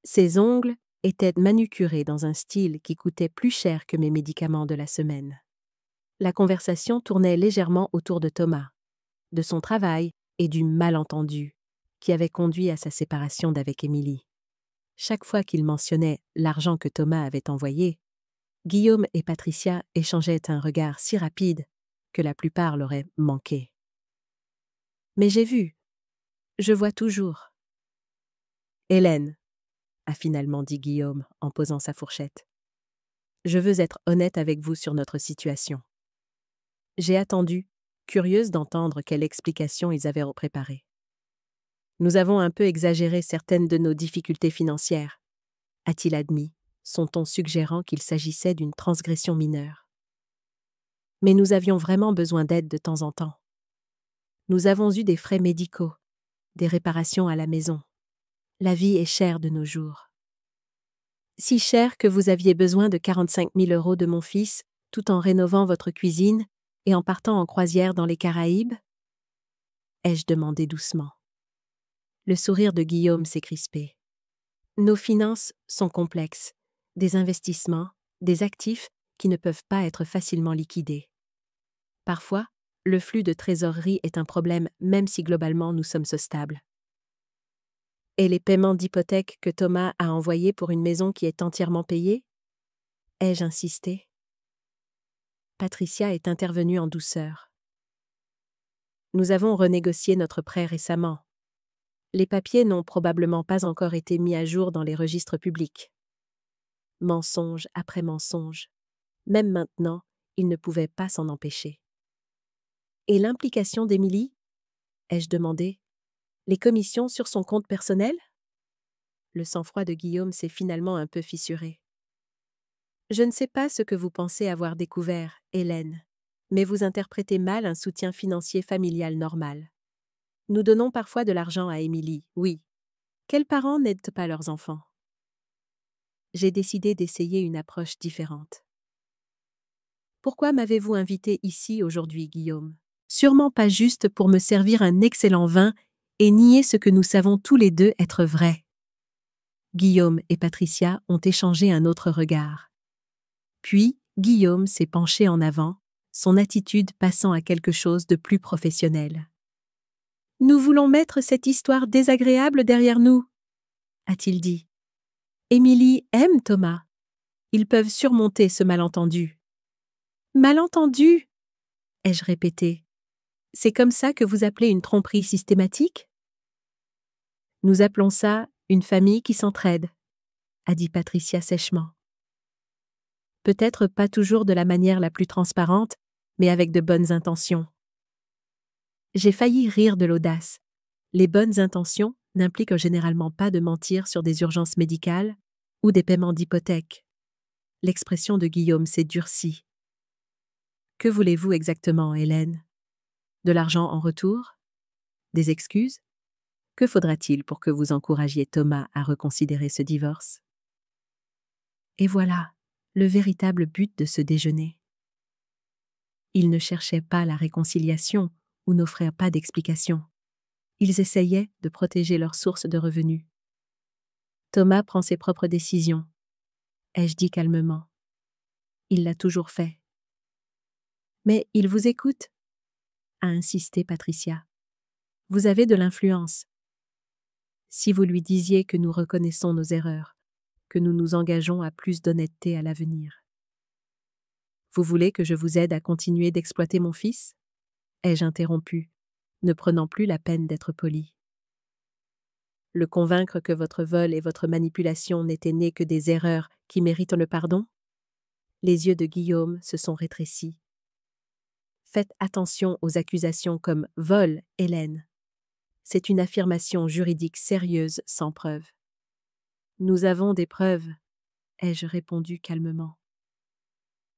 Speaker 1: Ses ongles étaient manucurés dans un style qui coûtait plus cher que mes médicaments de la semaine. La conversation tournait légèrement autour de Thomas, de son travail et du malentendu qui avait conduit à sa séparation d'avec Émilie. Chaque fois qu'il mentionnait l'argent que Thomas avait envoyé, Guillaume et Patricia échangeaient un regard si rapide que la plupart l'auraient manqué. « Mais j'ai vu. Je vois toujours. »« Hélène, » a finalement dit Guillaume en posant sa fourchette. « Je veux être honnête avec vous sur notre situation. » J'ai attendu, curieuse d'entendre quelle explication ils avaient préparée. « Nous avons un peu exagéré certaines de nos difficultés financières, » a-t-il admis, son ton suggérant qu'il s'agissait d'une transgression mineure. « Mais nous avions vraiment besoin d'aide de temps en temps. Nous avons eu des frais médicaux, des réparations à la maison. La vie est chère de nos jours. » « Si chère que vous aviez besoin de 45 000 € de mon fils, tout en rénovant votre cuisine et en partant en croisière dans les Caraïbes ?» ai-je demandé doucement. Le sourire de Guillaume s'est crispé. « Nos finances sont complexes, des investissements, des actifs qui ne peuvent pas être facilement liquidés. Parfois, le flux de trésorerie est un problème même si globalement nous sommes stables. » « Et les paiements d'hypothèque que Thomas a envoyés pour une maison qui est entièrement payée ?» ai-je insisté. Patricia est intervenue en douceur. « Nous avons renégocié notre prêt récemment. Les papiers n'ont probablement pas encore été mis à jour dans les registres publics. » Mensonge après mensonge. Même maintenant, il ne pouvait pas s'en empêcher. « Et l'implication d'Émilie ?» ai-je demandé. « Les commissions sur son compte personnel ?» Le sang-froid de Guillaume s'est finalement un peu fissuré. « Je ne sais pas ce que vous pensez avoir découvert, Hélène, mais vous interprétez mal un soutien financier familial normal. Nous donnons parfois de l'argent à Émilie, oui. Quels parents n'aident pas leurs enfants ? » J'ai décidé d'essayer une approche différente. « Pourquoi m'avez-vous invité ici aujourd'hui, Guillaume ? Sûrement pas juste pour me servir un excellent vin et nier ce que nous savons tous les deux être vrai. » Guillaume et Patricia ont échangé un autre regard. Puis, Guillaume s'est penché en avant, son attitude passant à quelque chose de plus professionnel. « Nous voulons mettre cette histoire désagréable derrière nous, » a-t-il dit. « Émilie aime Thomas. Ils peuvent surmonter ce malentendu. »« Malentendu » ai-je répété. « C'est comme ça que vous appelez une tromperie systématique ? » « Nous appelons ça une famille qui s'entraide, » a dit Patricia sèchement. Peut-être pas toujours de la manière la plus transparente, mais avec de bonnes intentions. J'ai failli rire de l'audace. Les bonnes intentions n'impliquent généralement pas de mentir sur des urgences médicales ou des paiements d'hypothèque. L'expression de Guillaume s'est durcie. « Que voulez-vous exactement, Hélène ? De l'argent en retour ? Des excuses ? Que faudra-t-il pour que vous encouragiez Thomas à reconsidérer ce divorce ? » Et voilà, le véritable but de ce déjeuner. Ils ne cherchaient pas la réconciliation ou n'offraient pas d'explication. Ils essayaient de protéger leur source de revenus. Thomas prend ses propres décisions, ai-je dit calmement. Il l'a toujours fait. Mais il vous écoute, a insisté Patricia. Vous avez de l'influence. Si vous lui disiez que nous reconnaissons nos erreurs, que nous nous engageons à plus d'honnêteté à l'avenir. Vous voulez que je vous aide à continuer d'exploiter mon fils ? Ai-je interrompu, ne prenant plus la peine d'être poli. Le convaincre que votre vol et votre manipulation n'étaient nés que des erreurs qui méritent le pardon ? Les yeux de Guillaume se sont rétrécis. Faites attention aux accusations comme « vol, Hélène ». C'est une affirmation juridique sérieuse sans preuve. Nous avons des preuves, ai-je répondu calmement.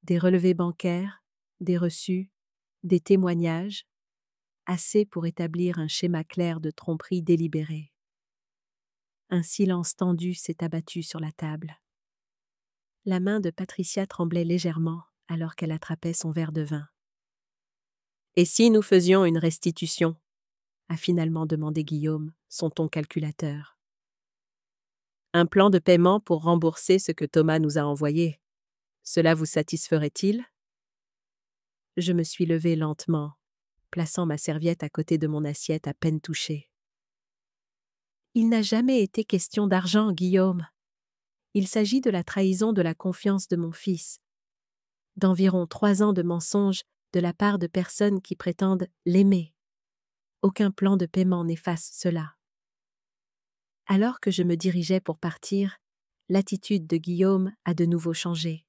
Speaker 1: Des relevés bancaires, des reçus, des témoignages, assez pour établir un schéma clair de tromperie délibérée. Un silence tendu s'est abattu sur la table. La main de Patricia tremblait légèrement alors qu'elle attrapait son verre de vin. « Et si nous faisions une restitution ?» a finalement demandé Guillaume, son ton calculateur. « Un plan de paiement pour rembourser ce que Thomas nous a envoyé. Cela vous satisferait-il ?» Je me suis levée lentement, plaçant ma serviette à côté de mon assiette à peine touchée. Il n'a jamais été question d'argent, Guillaume. Il s'agit de la trahison de la confiance de mon fils, d'environ 3 ans de mensonges de la part de personnes qui prétendent l'aimer. Aucun plan de paiement n'efface cela. Alors que je me dirigeais pour partir, l'attitude de Guillaume a de nouveau changé.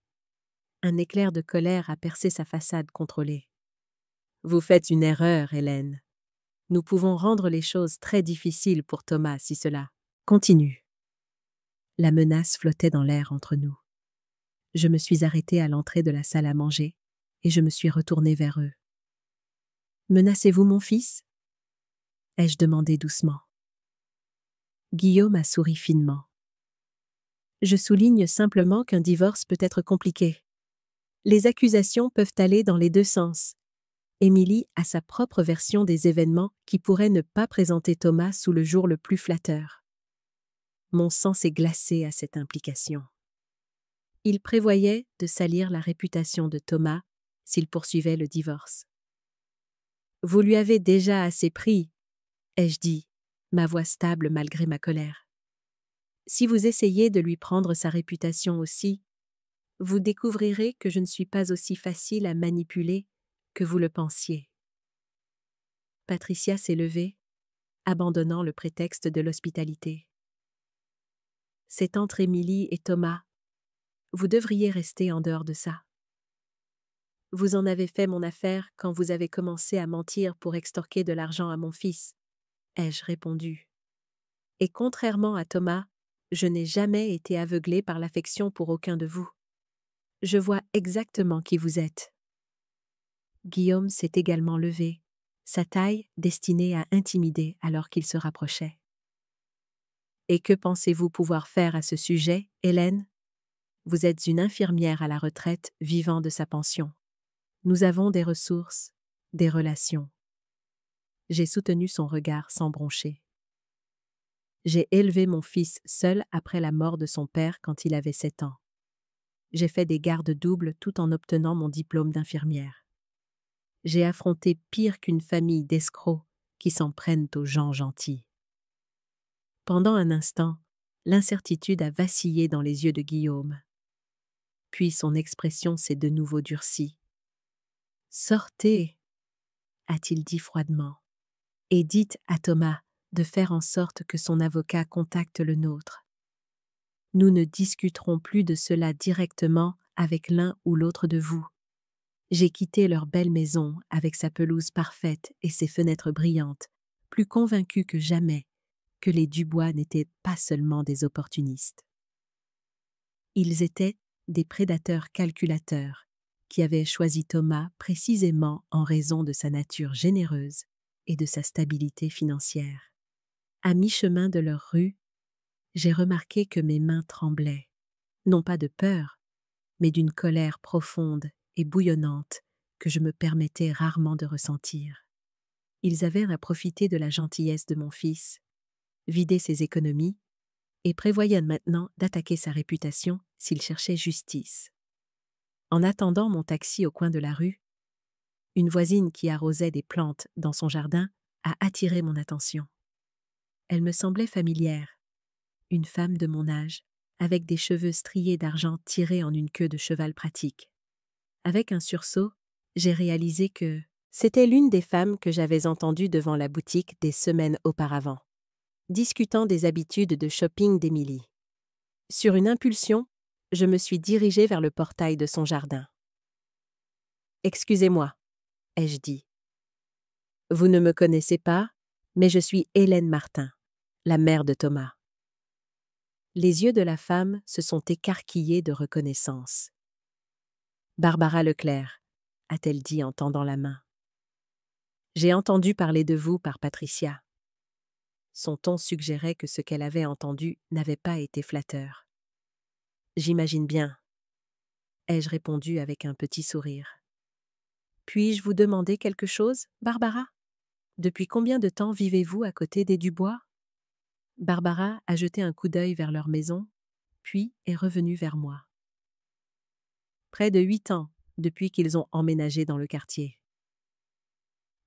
Speaker 1: Un éclair de colère a percé sa façade contrôlée. « Vous faites une erreur, Hélène. Nous pouvons rendre les choses très difficiles pour Thomas si cela continue. » La menace flottait dans l'air entre nous. Je me suis arrêtée à l'entrée de la salle à manger et je me suis retournée vers eux. « Menacez-vous mon fils ?» ai-je demandé doucement. Guillaume a souri finement. « Je souligne simplement qu'un divorce peut être compliqué. Les accusations peuvent aller dans les deux sens. Émilie a sa propre version des événements qui pourrait ne pas présenter Thomas sous le jour le plus flatteur. » Mon sang s'est glacé à cette implication. Il prévoyait de salir la réputation de Thomas s'il poursuivait le divorce. « Vous lui avez déjà assez pris, » ai-je dit, ma voix stable malgré ma colère. « Si vous essayez de lui prendre sa réputation aussi, vous découvrirez que je ne suis pas aussi facile à manipuler que vous le pensiez. » Patricia s'est levée, abandonnant le prétexte de l'hospitalité. « C'est entre Émilie et Thomas. Vous devriez rester en dehors de ça. Vous en avez fait mon affaire quand vous avez commencé à mentir pour extorquer de l'argent à mon fils, » ai-je répondu. « Et contrairement à Thomas, je n'ai jamais été aveuglée par l'affection pour aucun de vous. Je vois exactement qui vous êtes. » Guillaume s'est également levé, sa taille destinée à intimider alors qu'il se rapprochait. « Et que pensez-vous pouvoir faire à ce sujet, Hélène ? Vous êtes une infirmière à la retraite vivant de sa pension. Nous avons des ressources, des relations. » J'ai soutenu son regard sans broncher. J'ai élevé mon fils seul après la mort de son père quand il avait 7 ans. J'ai fait des gardes doubles tout en obtenant mon diplôme d'infirmière. J'ai affronté pire qu'une famille d'escrocs qui s'en prennent aux gens gentils. Pendant un instant, l'incertitude a vacillé dans les yeux de Guillaume. Puis son expression s'est de nouveau durcie. « Sortez !» a-t-il dit froidement. « Et dites à Thomas de faire en sorte que son avocat contacte le nôtre. Nous ne discuterons plus de cela directement avec l'un ou l'autre de vous. J'ai quitté leur belle maison avec sa pelouse parfaite et ses fenêtres brillantes, plus convaincu que jamais que les Dubois n'étaient pas seulement des opportunistes. Ils étaient des prédateurs calculateurs qui avaient choisi Thomas précisément en raison de sa nature généreuse et de sa stabilité financière. À mi-chemin de leur rue, j'ai remarqué que mes mains tremblaient, non pas de peur, mais d'une colère profonde et bouillonnante que je me permettais rarement de ressentir. Ils avaient à profiter de la gentillesse de mon fils, vider ses économies et prévoyaient maintenant d'attaquer sa réputation s'il cherchait justice. En attendant mon taxi au coin de la rue, une voisine qui arrosait des plantes dans son jardin a attiré mon attention. Elle me semblait familière, une femme de mon âge, avec des cheveux striés d'argent tirés en une queue de cheval pratique. Avec un sursaut, j'ai réalisé que c'était l'une des femmes que j'avais entendues devant la boutique des semaines auparavant, discutant des habitudes de shopping d'Émilie. Sur une impulsion, je me suis dirigée vers le portail de son jardin. « Excusez-moi, » ai-je dit. « Vous ne me connaissez pas, mais je suis Hélène Martin, la mère de Thomas. » Les yeux de la femme se sont écarquillés de reconnaissance. « Barbara Leclerc, » a-t-elle dit en tendant la main. « J'ai entendu parler de vous par Patricia. » Son ton suggérait que ce qu'elle avait entendu n'avait pas été flatteur. « J'imagine bien, » ai-je répondu avec un petit sourire. « Puis-je vous demander quelque chose, Barbara ? Depuis combien de temps vivez-vous à côté des Dubois ?» Barbara a jeté un coup d'œil vers leur maison, puis est revenue vers moi. « Près de 8 ans, depuis qu'ils ont emménagé dans le quartier. »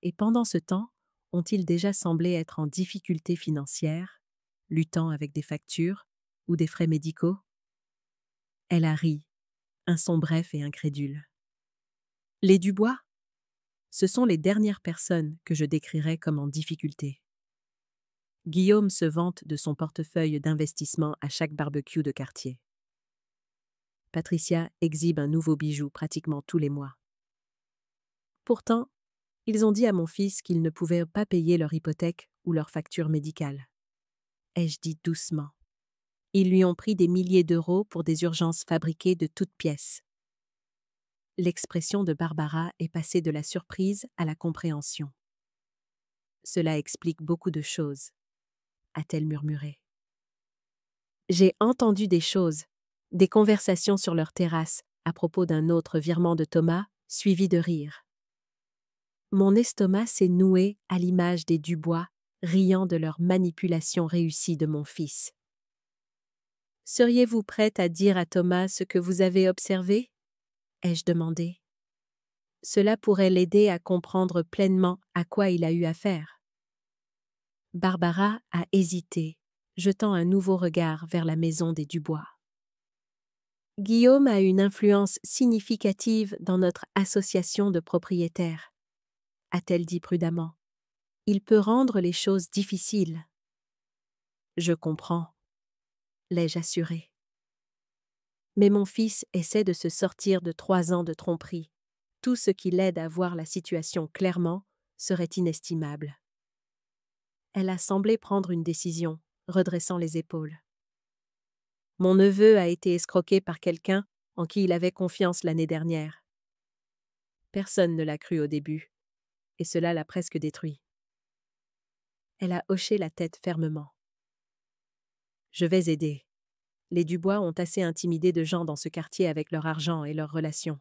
Speaker 1: Et pendant ce temps, ont-ils déjà semblé être en difficulté financière, luttant avec des factures ou des frais médicaux? Elle a ri, un son bref et incrédule. Les Dubois? Ce sont les dernières personnes que je décrirais comme en difficulté. Guillaume se vante de son portefeuille d'investissement à chaque barbecue de quartier. Patricia exhibe un nouveau bijou pratiquement tous les mois. Pourtant, ils ont dit à mon fils qu'ils ne pouvaient pas payer leur hypothèque ou leur facture médicale. Ai-je dit doucement. Ils lui ont pris des milliers d'euros pour des urgences fabriquées de toutes pièces. L'expression de Barbara est passée de la surprise à la compréhension. Cela explique beaucoup de choses, a-t-elle murmuré. J'ai entendu des choses, des conversations sur leur terrasse à propos d'un autre virement de Thomas, suivi de rires. Mon estomac s'est noué à l'image des Dubois, riant de leur manipulation réussie de mon fils. Seriez-vous prête à dire à Thomas ce que vous avez observé? Ai-je demandé. Cela pourrait l'aider à comprendre pleinement à quoi il a eu affaire. Barbara a hésité, jetant un nouveau regard vers la maison des Dubois. Guillaume a une influence significative dans notre association de propriétaires, a-t-elle dit prudemment. Il peut rendre les choses difficiles. Je comprends, l'ai-je assuré. Mais mon fils essaie de se sortir de 3 ans de tromperie. Tout ce qui l'aide à voir la situation clairement serait inestimable. Elle a semblé prendre une décision, redressant les épaules. Mon neveu a été escroqué par quelqu'un en qui il avait confiance l'année dernière. Personne ne l'a cru au début, et cela l'a presque détruit. Elle a hoché la tête fermement. Je vais aider. Les Dubois ont assez intimidé de gens dans ce quartier avec leur argent et leurs relations.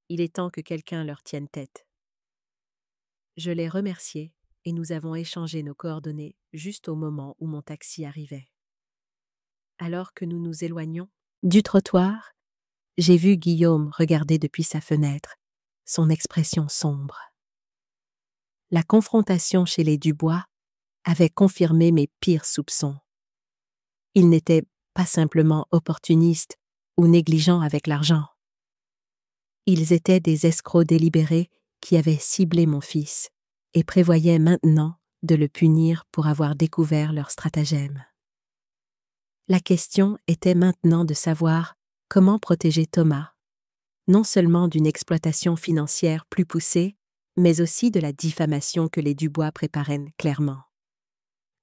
Speaker 1: Il est temps que quelqu'un leur tienne tête. Je l'ai remercié et nous avons échangé nos coordonnées juste au moment où mon taxi arrivait. Alors que nous nous éloignions du trottoir, j'ai vu Guillaume regarder depuis sa fenêtre, son expression sombre. La confrontation chez les Dubois avait confirmé mes pires soupçons. Ils n'étaient pas simplement opportunistes ou négligents avec l'argent. Ils étaient des escrocs délibérés qui avaient ciblé mon fils et prévoyaient maintenant de le punir pour avoir découvert leur stratagème. La question était maintenant de savoir comment protéger Thomas, non seulement d'une exploitation financière plus poussée, mais aussi de la diffamation que les Dubois préparaient clairement.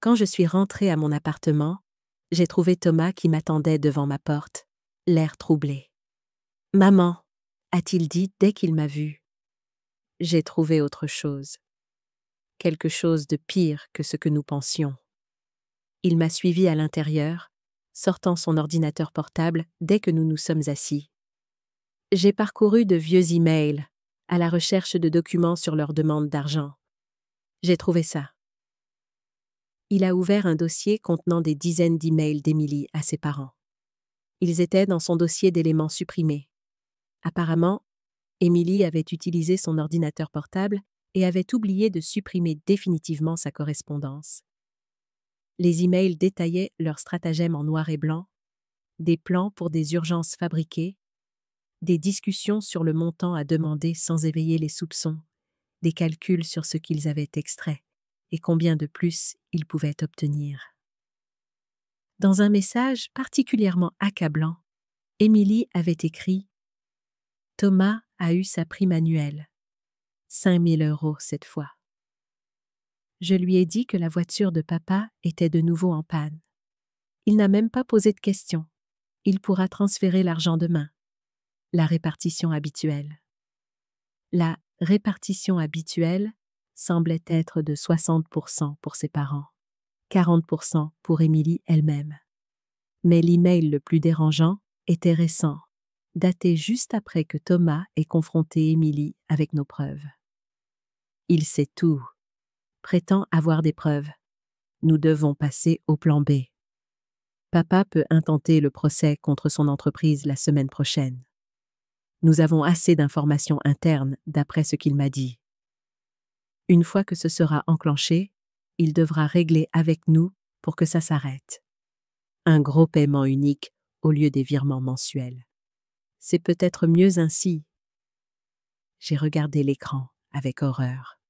Speaker 1: Quand je suis rentrée à mon appartement, j'ai trouvé Thomas qui m'attendait devant ma porte, l'air troublé. « Maman », a-t-il dit dès qu'il m'a vue. J'ai trouvé autre chose. Quelque chose de pire que ce que nous pensions. Il m'a suivi à l'intérieur, sortant son ordinateur portable dès que nous nous sommes assis. J'ai parcouru de vieux emails à la recherche de documents sur leur demande d'argent. J'ai trouvé ça. Il a ouvert un dossier contenant des dizaines d'emails d'Émilie à ses parents. Ils étaient dans son dossier d'éléments supprimés. Apparemment, Émilie avait utilisé son ordinateur portable et avait oublié de supprimer définitivement sa correspondance. Les emails détaillaient leur stratagème en noir et blanc, des plans pour des urgences fabriquées, des discussions sur le montant à demander sans éveiller les soupçons, des calculs sur ce qu'ils avaient extrait et combien de plus ils pouvaient obtenir. Dans un message particulièrement accablant, Émilie avait écrit « Thomas a eu sa prime annuelle. 5 000 € cette fois. Je lui ai dit que la voiture de papa était de nouveau en panne. Il n'a même pas posé de questions. Il pourra transférer l'argent demain. La répartition habituelle. » La répartition habituelle semblait être de 60% pour ses parents, 40% pour Émilie elle-même. Mais l'email le plus dérangeant était récent, daté juste après que Thomas ait confronté Émilie avec nos preuves. Il sait tout, prétend avoir des preuves. Nous devons passer au plan B. Papa peut intenter le procès contre son entreprise la semaine prochaine. Nous avons assez d'informations internes d'après ce qu'il m'a dit. Une fois que ce sera enclenché, il devra régler avec nous pour que ça s'arrête. Un gros paiement unique au lieu des virements mensuels. C'est peut-être mieux ainsi. J'ai regardé l'écran avec horreur.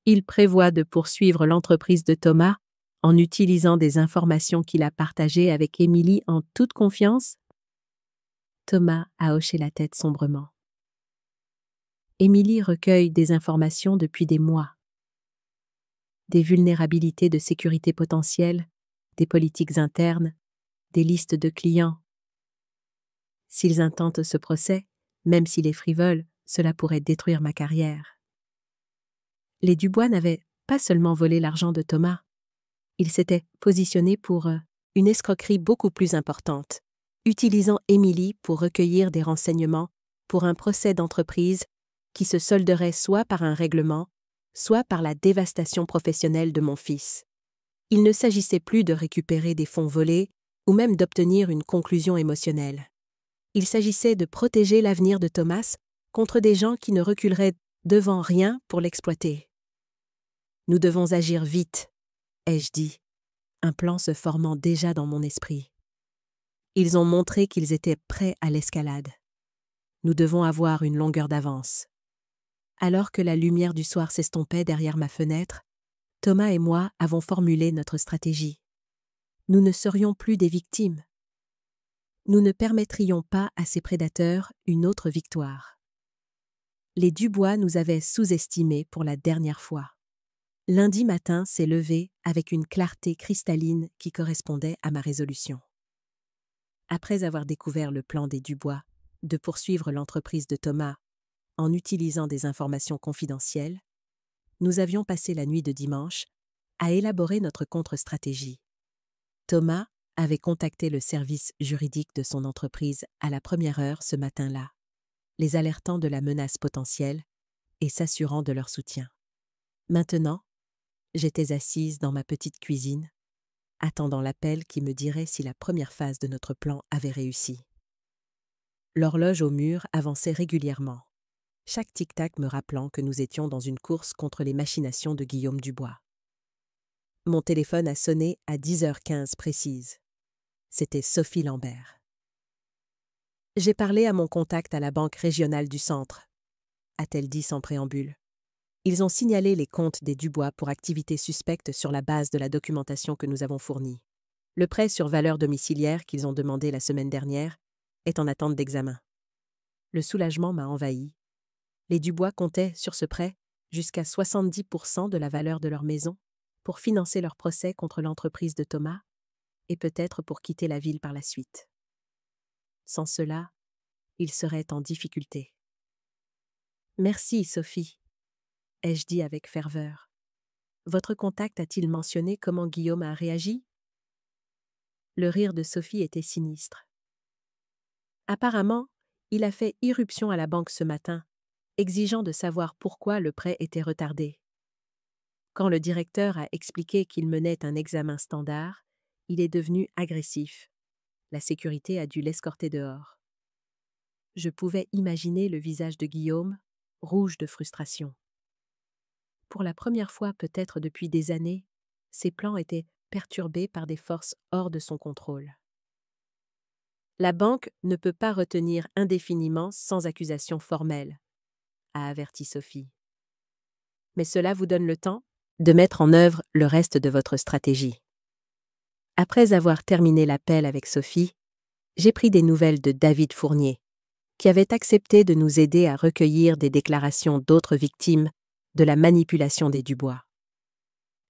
Speaker 1: Il prévoit de poursuivre l'entreprise de Thomas en utilisant des informations qu'il a partagées avec Émilie en toute confiance? Thomas a hoché la tête sombrement. Émilie recueille des informations depuis des mois. Des vulnérabilités de sécurité potentielles, des politiques internes, des listes de clients. S'ils intentent ce procès, même s'il est frivole, cela pourrait détruire ma carrière. Les Dubois n'avaient pas seulement volé l'argent de Thomas, ils s'étaient positionnés pour une escroquerie beaucoup plus importante, utilisant Émilie pour recueillir des renseignements pour un procès d'entreprise qui se solderait soit par un règlement, soit par la dévastation professionnelle de mon fils. Il ne s'agissait plus de récupérer des fonds volés ou même d'obtenir une conclusion émotionnelle. Il s'agissait de protéger l'avenir de Thomas contre des gens qui ne reculeraient devant rien pour l'exploiter. Nous devons agir vite, ai-je dit, un plan se formant déjà dans mon esprit. Ils ont montré qu'ils étaient prêts à l'escalade. Nous devons avoir une longueur d'avance. Alors que la lumière du soir s'estompait derrière ma fenêtre, Thomas et moi avons formulé notre stratégie. Nous ne serions plus des victimes. Nous ne permettrions pas à ces prédateurs une autre victoire. Les Dubois nous avaient sous-estimés pour la dernière fois. Lundi matin s'est levé avec une clarté cristalline qui correspondait à ma résolution. Après avoir découvert le plan des Dubois de poursuivre l'entreprise de Thomas en utilisant des informations confidentielles, nous avions passé la nuit de dimanche à élaborer notre contre-stratégie. Thomas avait contacté le service juridique de son entreprise à la première heure ce matin-là, les alertant de la menace potentielle et s'assurant de leur soutien. Maintenant, j'étais assise dans ma petite cuisine, attendant l'appel qui me dirait si la première phase de notre plan avait réussi. L'horloge au mur avançait régulièrement, chaque tic-tac me rappelant que nous étions dans une course contre les machinations de Guillaume Dubois. Mon téléphone a sonné à 10h15 précise. C'était Sophie Lambert. J'ai parlé à mon contact à la Banque régionale du Centre, a-t-elle dit sans préambule. Ils ont signalé les comptes des Dubois pour activités suspectes sur la base de la documentation que nous avons fournie. Le prêt sur valeur domiciliaire qu'ils ont demandé la semaine dernière est en attente d'examen. Le soulagement m'a envahi. Les Dubois comptaient sur ce prêt jusqu'à 70% de la valeur de leur maison pour financer leur procès contre l'entreprise de Thomas et peut-être pour quitter la ville par la suite. Sans cela, ils seraient en difficulté. « Merci, Sophie », ai-je dit avec ferveur. « Votre contact a-t-il mentionné comment Guillaume a réagi ?» Le rire de Sophie était sinistre. Apparemment, il a fait irruption à la banque ce matin, exigeant de savoir pourquoi le prêt était retardé. Quand le directeur a expliqué qu'il menait un examen standard, il est devenu agressif. La sécurité a dû l'escorter dehors. Je pouvais imaginer le visage de Guillaume, rouge de frustration. Pour la première fois peut-être depuis des années, ses plans étaient perturbés par des forces hors de son contrôle. La banque ne peut pas retenir indéfiniment sans accusation formelle, a averti Sophie. Mais cela vous donne le temps de mettre en œuvre le reste de votre stratégie. Après avoir terminé l'appel avec Sophie, j'ai pris des nouvelles de David Fournier, qui avait accepté de nous aider à recueillir des déclarations d'autres victimes de la manipulation des Dubois.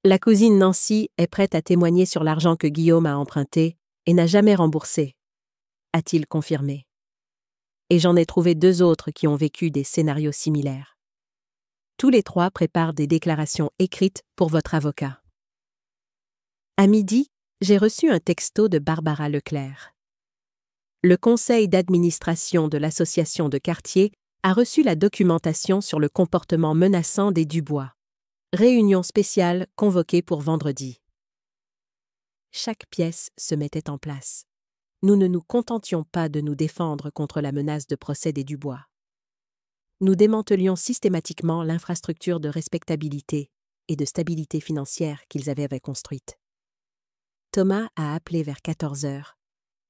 Speaker 1: La cousine Nancy est prête à témoigner sur l'argent que Guillaume a emprunté et n'a jamais remboursé, a-t-il confirmé. Et j'en ai trouvé 2 autres qui ont vécu des scénarios similaires. Tous les 3 préparent des déclarations écrites pour votre avocat. À midi, j'ai reçu un texto de Barbara Leclerc. Le conseil d'administration de l'association de quartier a reçu la documentation sur le comportement menaçant des Dubois. Réunion spéciale convoquée pour vendredi. Chaque pièce se mettait en place. Nous ne nous contentions pas de nous défendre contre la menace de procès des Dubois. Nous démantelions systématiquement l'infrastructure de respectabilité et de stabilité financière qu'ils avaient construite. Thomas a appelé vers 14 heures,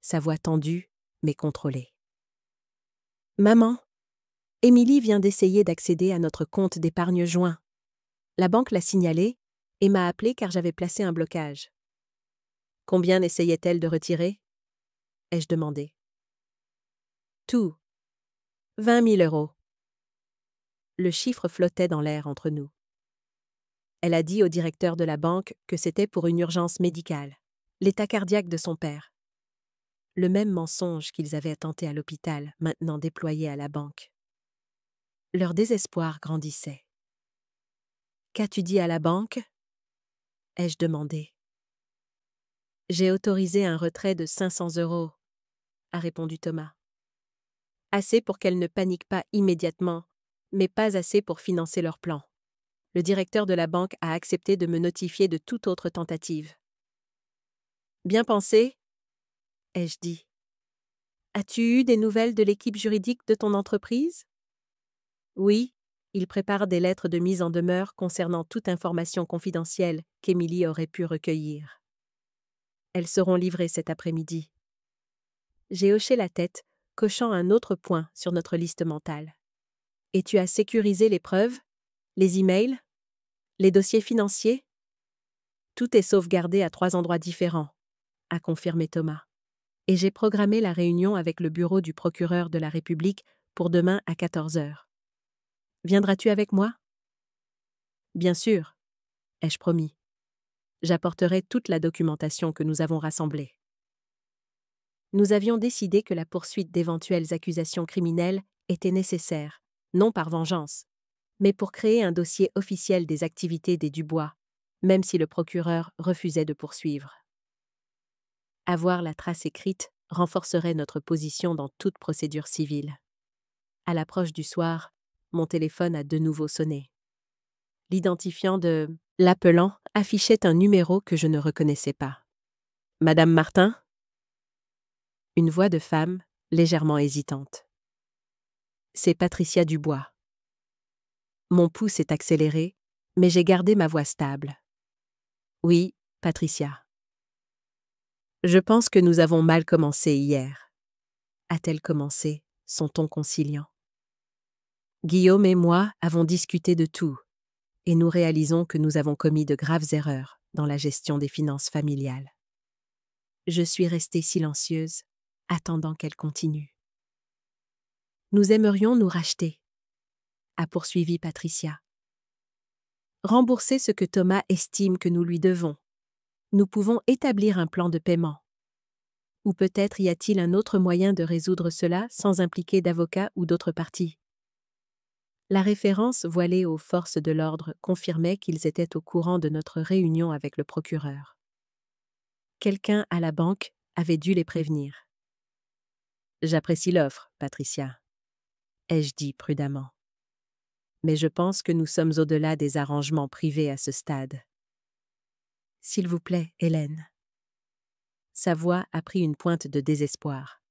Speaker 1: sa voix tendue mais contrôlée. « Maman, Émilie vient d'essayer d'accéder à notre compte d'épargne joint. La banque l'a signalé et m'a appelé car j'avais placé un blocage. Combien essayait-elle de retirer ? Ai-je demandé. Tout. 20 000 euros. Le chiffre flottait dans l'air entre nous. Elle a dit au directeur de la banque que c'était pour une urgence médicale, l'état cardiaque de son père. Le même mensonge qu'ils avaient tenté à l'hôpital, maintenant déployé à la banque. Leur désespoir grandissait. « Qu'as-tu dit à la banque ?» ai-je demandé. « J'ai autorisé un retrait de 500 euros, a répondu Thomas. Assez pour qu'elle ne panique pas immédiatement, mais pas assez pour financer leur plan. Le directeur de la banque a accepté de me notifier de toute autre tentative. Bien pensé, ai-je dit. As-tu eu des nouvelles de l'équipe juridique de ton entreprise ? Oui, ils préparent des lettres de mise en demeure concernant toute information confidentielle qu'Émilie aurait pu recueillir. Elles seront livrées cet après-midi. J'ai hoché la tête, cochant un autre point sur notre liste mentale. Et tu as sécurisé les preuves, les emails, les dossiers financiers ? Tout est sauvegardé à 3 endroits différents, a confirmé Thomas. Et j'ai programmé la réunion avec le bureau du procureur de la République pour demain à 14 heures. Viendras-tu avec moi ? Bien sûr, ai-je promis. J'apporterai toute la documentation que nous avons rassemblée. Nous avions décidé que la poursuite d'éventuelles accusations criminelles était nécessaire, non par vengeance, mais pour créer un dossier officiel des activités des Dubois, même si le procureur refusait de poursuivre. Avoir la trace écrite renforcerait notre position dans toute procédure civile. À l'approche du soir, mon téléphone a de nouveau sonné. L'identifiant de l'appelant affichait un numéro que je ne reconnaissais pas. « Madame Martin ?» Une voix de femme, légèrement hésitante. « C'est Patricia Dubois. » Mon pouls s'est accéléré, mais j'ai gardé ma voix stable. « Oui, Patricia. » « Je pense que nous avons mal commencé hier. » A-t-elle commencé, son ton conciliant. Guillaume et moi avons discuté de tout, et nous réalisons que nous avons commis de graves erreurs dans la gestion des finances familiales. Je suis restée silencieuse, attendant qu'elle continue. Nous aimerions nous racheter, a poursuivi Patricia. Rembourser ce que Thomas estime que nous lui devons. Nous pouvons établir un plan de paiement. Ou peut-être y a-t-il un autre moyen de résoudre cela sans impliquer d'avocats ou d'autres parties. La référence voilée aux forces de l'ordre confirmait qu'ils étaient au courant de notre réunion avec le procureur. Quelqu'un à la banque avait dû les prévenir. « J'apprécie l'offre, Patricia, » ai-je dit prudemment. Mais je pense que nous sommes au-delà des arrangements privés à ce stade. « S'il vous plaît, Hélène. » Sa voix a pris une pointe de désespoir.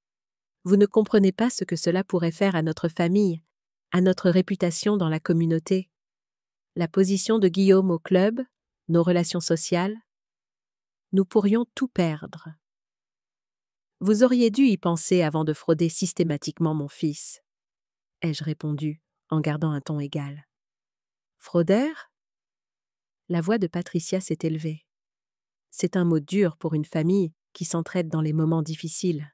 Speaker 1: « Vous ne comprenez pas ce que cela pourrait faire à notre famille, à notre réputation dans la communauté, la position de Guillaume au club, nos relations sociales. Nous pourrions tout perdre. Vous auriez dû y penser avant de frauder systématiquement mon fils, » ai-je répondu, en gardant un ton égal. Fraudeur ? La voix de Patricia s'est élevée. C'est un mot dur pour une famille qui s'entraide dans les moments difficiles.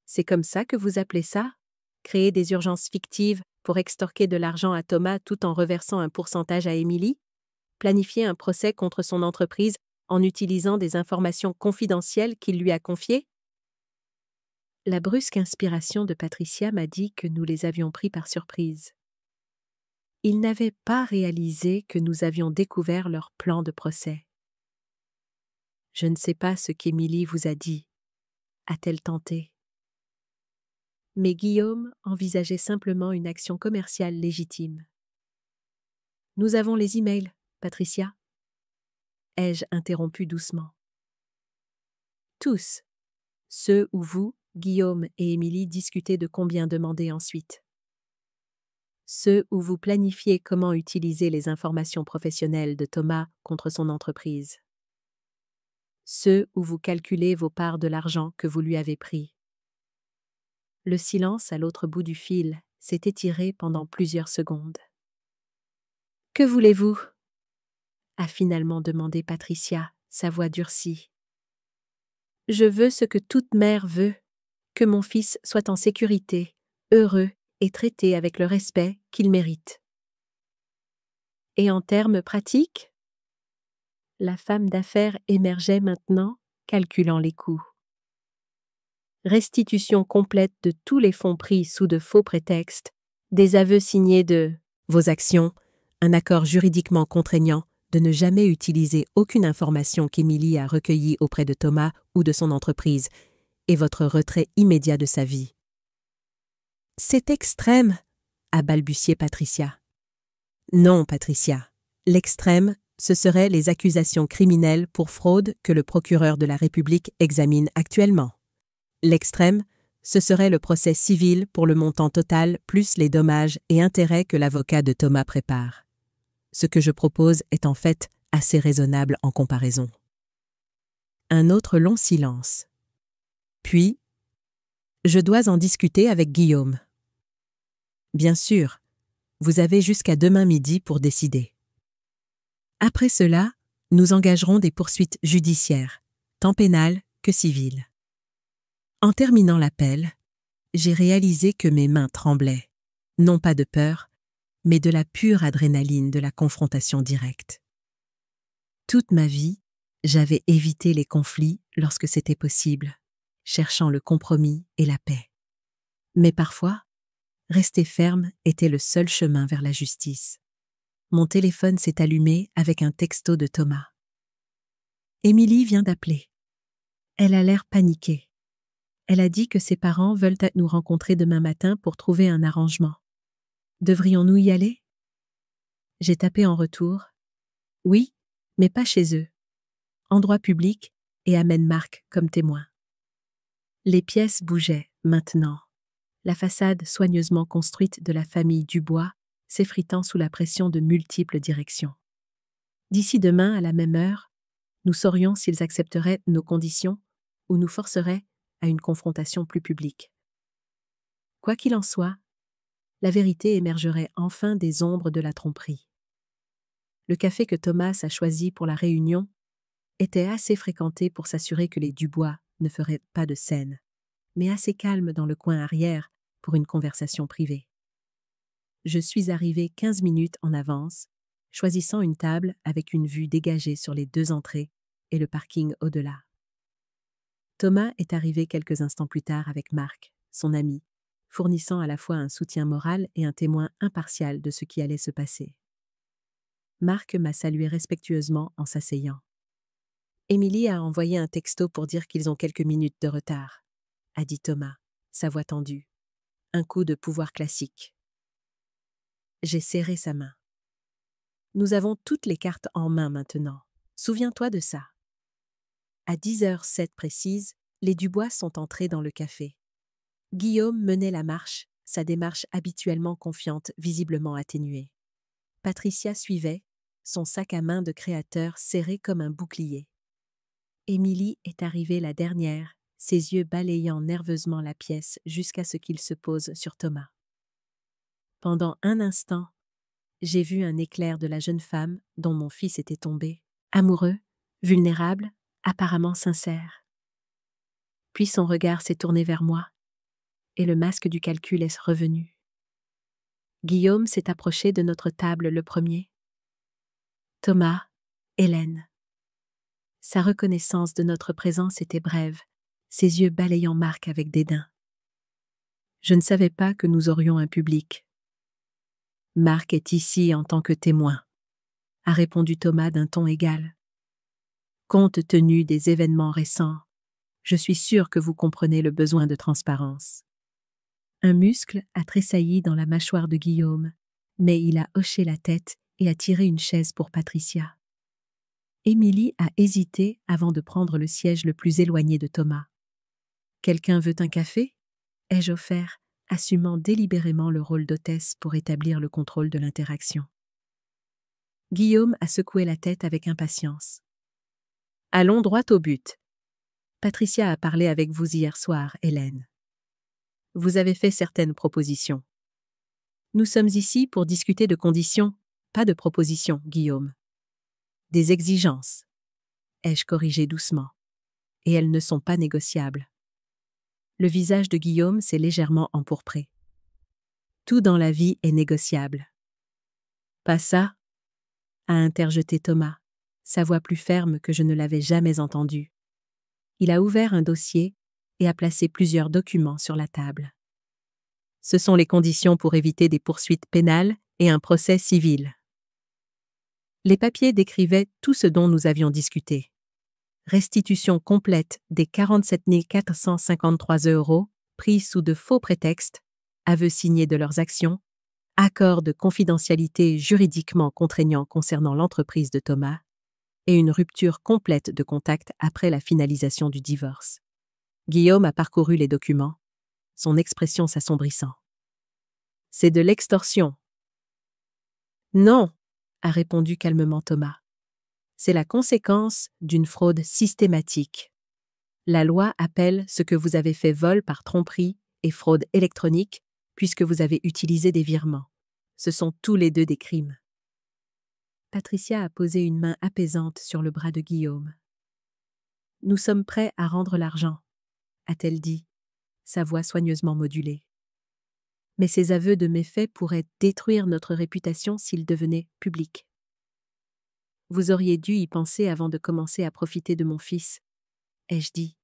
Speaker 1: C'est comme ça que vous appelez ça ? Créer des urgences fictives pour extorquer de l'argent à Thomas tout en reversant un pourcentage à Émilie ? Planifier un procès contre son entreprise en utilisant des informations confidentielles qu'il lui a confiées ? La brusque inspiration de Patricia m'a dit que nous les avions pris par surprise. Ils n'avaient pas réalisé que nous avions découvert leur plan de procès. « Je ne sais pas ce qu'Émilie vous a dit, » a-t-elle tenté. Mais Guillaume envisageait simplement une action commerciale légitime. « Nous avons les emails, Patricia, » ai-je interrompu doucement. « Tous, ceux où vous, Guillaume et Émilie discutaient de combien demander ensuite. ceux où vous planifiez comment utiliser les informations professionnelles de Thomas contre son entreprise. Ceux où vous calculez vos parts de l'argent que vous lui avez pris. Le silence à l'autre bout du fil s'est étiré pendant plusieurs secondes. « Que voulez-vous » a finalement demandé Patricia, sa voix durcie. « Je veux ce que toute mère veut, que mon fils soit en sécurité, heureux et traité avec le respect qu'il mérite. » Et en termes pratiques? La femme d'affaires émergeait maintenant, calculant les coûts. Restitution complète de tous les fonds pris sous de faux prétextes, des aveux signés de vos actions, un accord juridiquement contraignant de ne jamais utiliser aucune information qu'Émilie a recueillie auprès de Thomas ou de son entreprise, et votre retrait immédiat de sa vie. « C'est extrême !» a balbutié Patricia. « Non, Patricia. L'extrême, ce seraient les accusations criminelles pour fraude que le procureur de la République examine actuellement. L'extrême, ce serait le procès civil pour le montant total plus les dommages et intérêts que l'avocat de Thomas prépare. Ce que je propose est en fait assez raisonnable en comparaison. » Un autre long silence. Puis, « Je dois en discuter avec Guillaume. » Bien sûr, vous avez jusqu'à demain midi pour décider. Après cela, nous engagerons des poursuites judiciaires, tant pénales que civiles. En terminant l'appel, j'ai réalisé que mes mains tremblaient, non pas de peur, mais de la pure adrénaline de la confrontation directe. Toute ma vie, j'avais évité les conflits lorsque c'était possible, cherchant le compromis et la paix. Mais parfois, rester ferme était le seul chemin vers la justice. Mon téléphone s'est allumé avec un texto de Thomas. « Émilie vient d'appeler. Elle a l'air paniquée. Elle a dit que ses parents veulent nous rencontrer demain matin pour trouver un arrangement. Devrions-nous y aller ?» J'ai tapé en retour. « Oui, mais pas chez eux. Endroit public et amène Marc comme témoin. » Les pièces bougeaient, maintenant. La façade soigneusement construite de la famille Dubois s'effritant sous la pression de multiples directions. D'ici demain, à la même heure, nous saurions s'ils accepteraient nos conditions ou nous forceraient à une confrontation plus publique. Quoi qu'il en soit, la vérité émergerait enfin des ombres de la tromperie. Le café que Thomas a choisi pour la réunion était assez fréquenté pour s'assurer que les Dubois ne feraient pas de scène, mais assez calme dans le coin arrière pour une conversation privée. Je suis arrivé 15 minutes en avance, choisissant une table avec une vue dégagée sur les 2 entrées et le parking au-delà. Thomas est arrivé quelques instants plus tard avec Marc, son ami, fournissant à la fois un soutien moral et un témoin impartial de ce qui allait se passer. Marc m'a salué respectueusement en s'asseyant. « Émilie a envoyé un texto pour dire qu'ils ont quelques minutes de retard, » a dit Thomas, sa voix tendue. Un coup de pouvoir classique. J'ai serré sa main. « Nous avons toutes les cartes en main maintenant. Souviens-toi de ça. » À 10h07 précise, les Dubois sont entrés dans le café. Guillaume menait la marche, sa démarche habituellement confiante visiblement atténuée. Patricia suivait, son sac à main de créateur serré comme un bouclier. Émilie est arrivée la dernière, ses yeux balayant nerveusement la pièce jusqu'à ce qu'il se pose sur Thomas. Pendant un instant, j'ai vu un éclair de la jeune femme dont mon fils était tombé, amoureux, vulnérable, apparemment sincère. Puis son regard s'est tourné vers moi, et le masque du calcul est revenu. Guillaume s'est approché de notre table le premier. Thomas, Hélène. Sa reconnaissance de notre présence était brève, ses yeux balayant Marc avec dédain. Je ne savais pas que nous aurions un public. Marc est ici en tant que témoin, a répondu Thomas d'un ton égal. Compte tenu des événements récents, je suis sûr que vous comprenez le besoin de transparence. Un muscle a tressailli dans la mâchoire de Guillaume, mais il a hoché la tête et a tiré une chaise pour Patricia. Émilie a hésité avant de prendre le siège le plus éloigné de Thomas. « Quelqu'un veut un café ?» ai-je offert, assumant délibérément le rôle d'hôtesse pour établir le contrôle de l'interaction. Guillaume a secoué la tête avec impatience. Allons droit au but. Patricia a parlé avec vous hier soir, Hélène. Vous avez fait certaines propositions. Nous sommes ici pour discuter de conditions, pas de propositions, Guillaume. Des exigences. Ai-je corrigé doucement. Et elles ne sont pas négociables. Le visage de Guillaume s'est légèrement empourpré. Tout dans la vie est négociable. Pas ça, a interjeté Thomas, sa voix plus ferme que je ne l'avais jamais entendue. Il a ouvert un dossier et a placé plusieurs documents sur la table. Ce sont les conditions pour éviter des poursuites pénales et un procès civil. Les papiers décrivaient tout ce dont nous avions discuté. Restitution complète des 47 453 € pris sous de faux prétextes, aveux signés de leurs actions, accord de confidentialité juridiquement contraignant concernant l'entreprise de Thomas, et une rupture complète de contact après la finalisation du divorce. Guillaume a parcouru les documents, son expression s'assombrissant. « C'est de l'extorsion. »« Non, » a répondu calmement Thomas. « C'est la conséquence d'une fraude systématique. La loi appelle ce que vous avez fait vol par tromperie et fraude électronique, puisque vous avez utilisé des virements. Ce sont tous les deux des crimes. » Patricia a posé une main apaisante sur le bras de Guillaume. « Nous sommes prêts à rendre l'argent, » a-t-elle dit, sa voix soigneusement modulée. « Mais ces aveux de méfaits pourraient détruire notre réputation s'ils devenaient publics. Vous auriez dû y penser avant de commencer à profiter de mon fils, » ai-je dit.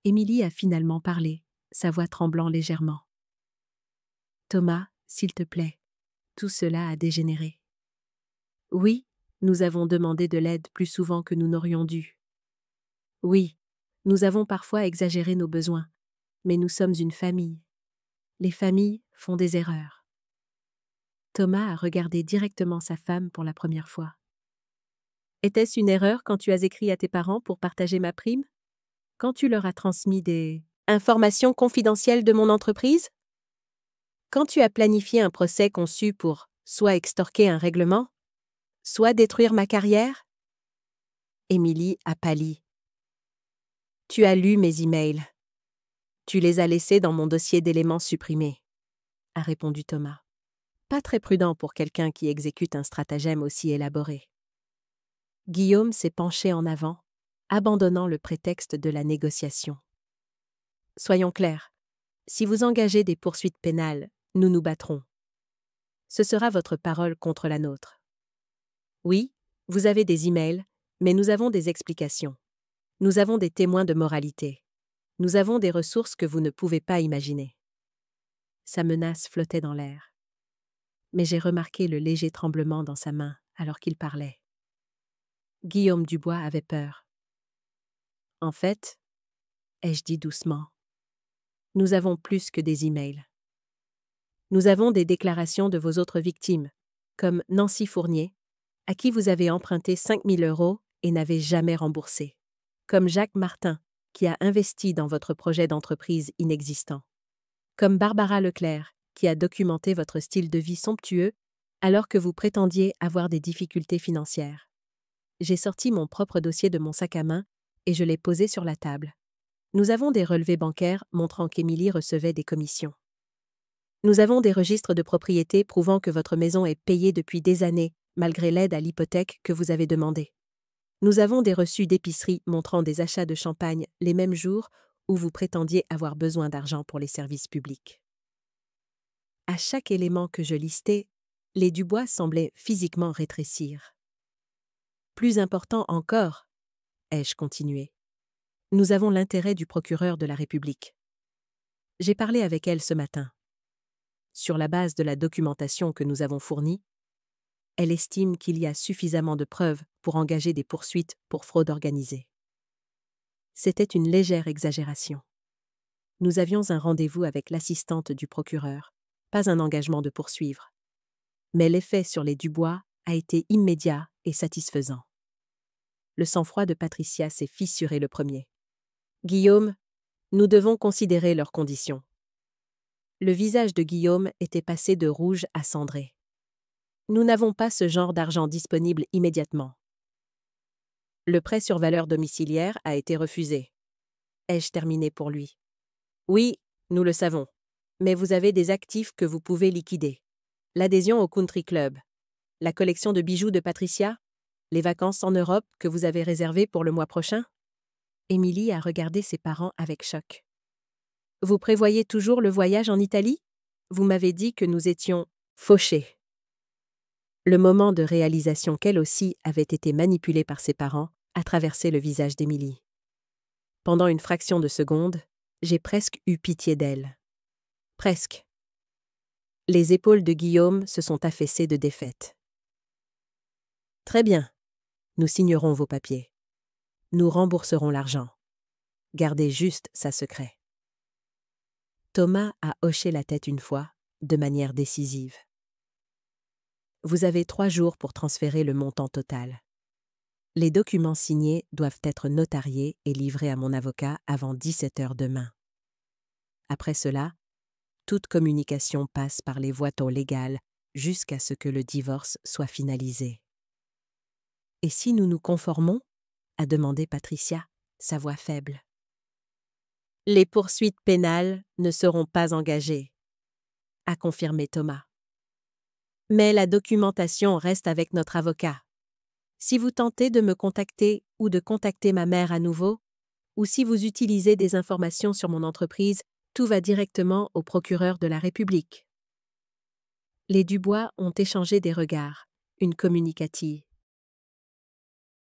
Speaker 1: Émilie a finalement parlé, sa voix tremblant légèrement. « Thomas, s'il te plaît, tout cela a dégénéré. Oui, nous avons demandé de l'aide plus souvent que nous n'aurions dû. Oui, nous avons parfois exagéré nos besoins, mais nous sommes une famille. Les familles font des erreurs. » Thomas a regardé directement sa femme pour la première fois. « Était-ce une erreur quand tu as écrit à tes parents pour partager ma prime? Quand tu leur as transmis des informations confidentielles de mon entreprise? Quand tu as planifié un procès conçu pour soit extorquer un règlement, soit détruire ma carrière? » Émilie a pâli. « Tu as lu mes emails. Tu les as laissés dans mon dossier d'éléments supprimés, » a répondu Thomas. Pas très prudent pour quelqu'un qui exécute un stratagème aussi élaboré. Guillaume s'est penché en avant, abandonnant le prétexte de la négociation. « Soyons clairs, si vous engagez des poursuites pénales, nous nous battrons. Ce sera votre parole contre la nôtre. Oui, vous avez des emails, mais nous avons des explications. Nous avons des témoins de moralité. Nous avons des ressources que vous ne pouvez pas imaginer. » Sa menace flottait dans l'air. Mais j'ai remarqué le léger tremblement dans sa main alors qu'il parlait. Guillaume Dubois avait peur. « En fait, » ai-je dit doucement, « nous avons plus que des emails. Nous avons des déclarations de vos autres victimes, comme Nancy Fournier, à qui vous avez emprunté 5 000 € et n'avez jamais remboursé, comme Jacques Martin, qui a investi dans votre projet d'entreprise inexistant, comme Barbara Leclerc, qui a documenté votre style de vie somptueux alors que vous prétendiez avoir des difficultés financières. J'ai sorti mon propre dossier de mon sac à main et je l'ai posé sur la table. Nous avons des relevés bancaires montrant qu'Émilie recevait des commissions. Nous avons des registres de propriété prouvant que votre maison est payée depuis des années, malgré l'aide à l'hypothèque que vous avez demandée. Nous avons des reçus d'épicerie montrant des achats de champagne les mêmes jours où vous prétendiez avoir besoin d'argent pour les services publics. À chaque élément que je listais, les Dubois semblaient physiquement rétrécir. Plus important encore, ai-je continué, nous avons l'intérêt du procureur de la République. J'ai parlé avec elle ce matin. Sur la base de la documentation que nous avons fournie, elle estime qu'il y a suffisamment de preuves pour engager des poursuites pour fraude organisée. C'était une légère exagération. Nous avions un rendez-vous avec l'assistante du procureur, pas un engagement de poursuivre. Mais l'effet sur les Dubois a été immédiat et satisfaisant. Le sang-froid de Patricia s'est fissuré le premier. « Guillaume, nous devons considérer leurs conditions. Le visage de Guillaume était passé de rouge à cendré. Nous n'avons pas ce genre d'argent disponible immédiatement. Le prêt sur valeur domiciliaire a été refusé. Ai-je terminé pour lui? Oui, nous le savons. Mais vous avez des actifs que vous pouvez liquider. L'adhésion au Country Club. La collection de bijoux de Patricia? Les vacances en Europe que vous avez réservées pour le mois prochain? Émilie a regardé ses parents avec choc. Vous prévoyez toujours le voyage en Italie? Vous m'avez dit que nous étions fauchés. Le moment de réalisation qu'elle aussi avait été manipulée par ses parents a traversé le visage d'Émilie. Pendant une fraction de seconde, j'ai presque eu pitié d'elle. Presque. Les épaules de Guillaume se sont affaissées de défaite. Très bien. Nous signerons vos papiers. Nous rembourserons l'argent. Gardez juste ça secret. Thomas a hoché la tête une fois, de manière décisive. Vous avez 3 jours pour transférer le montant total. Les documents signés doivent être notariés et livrés à mon avocat avant 17 h demain. Après cela, toute communication passe par les voies légales jusqu'à ce que le divorce soit finalisé. « Et si nous nous conformons ?» a demandé Patricia, sa voix faible. « Les poursuites pénales ne seront pas engagées », a confirmé Thomas. « Mais la documentation reste avec notre avocat. Si vous tentez de me contacter ou de contacter ma mère à nouveau, ou si vous utilisez des informations sur mon entreprise, tout va directement au procureur de la République. » Les Dubois ont échangé des regards, une communicatie.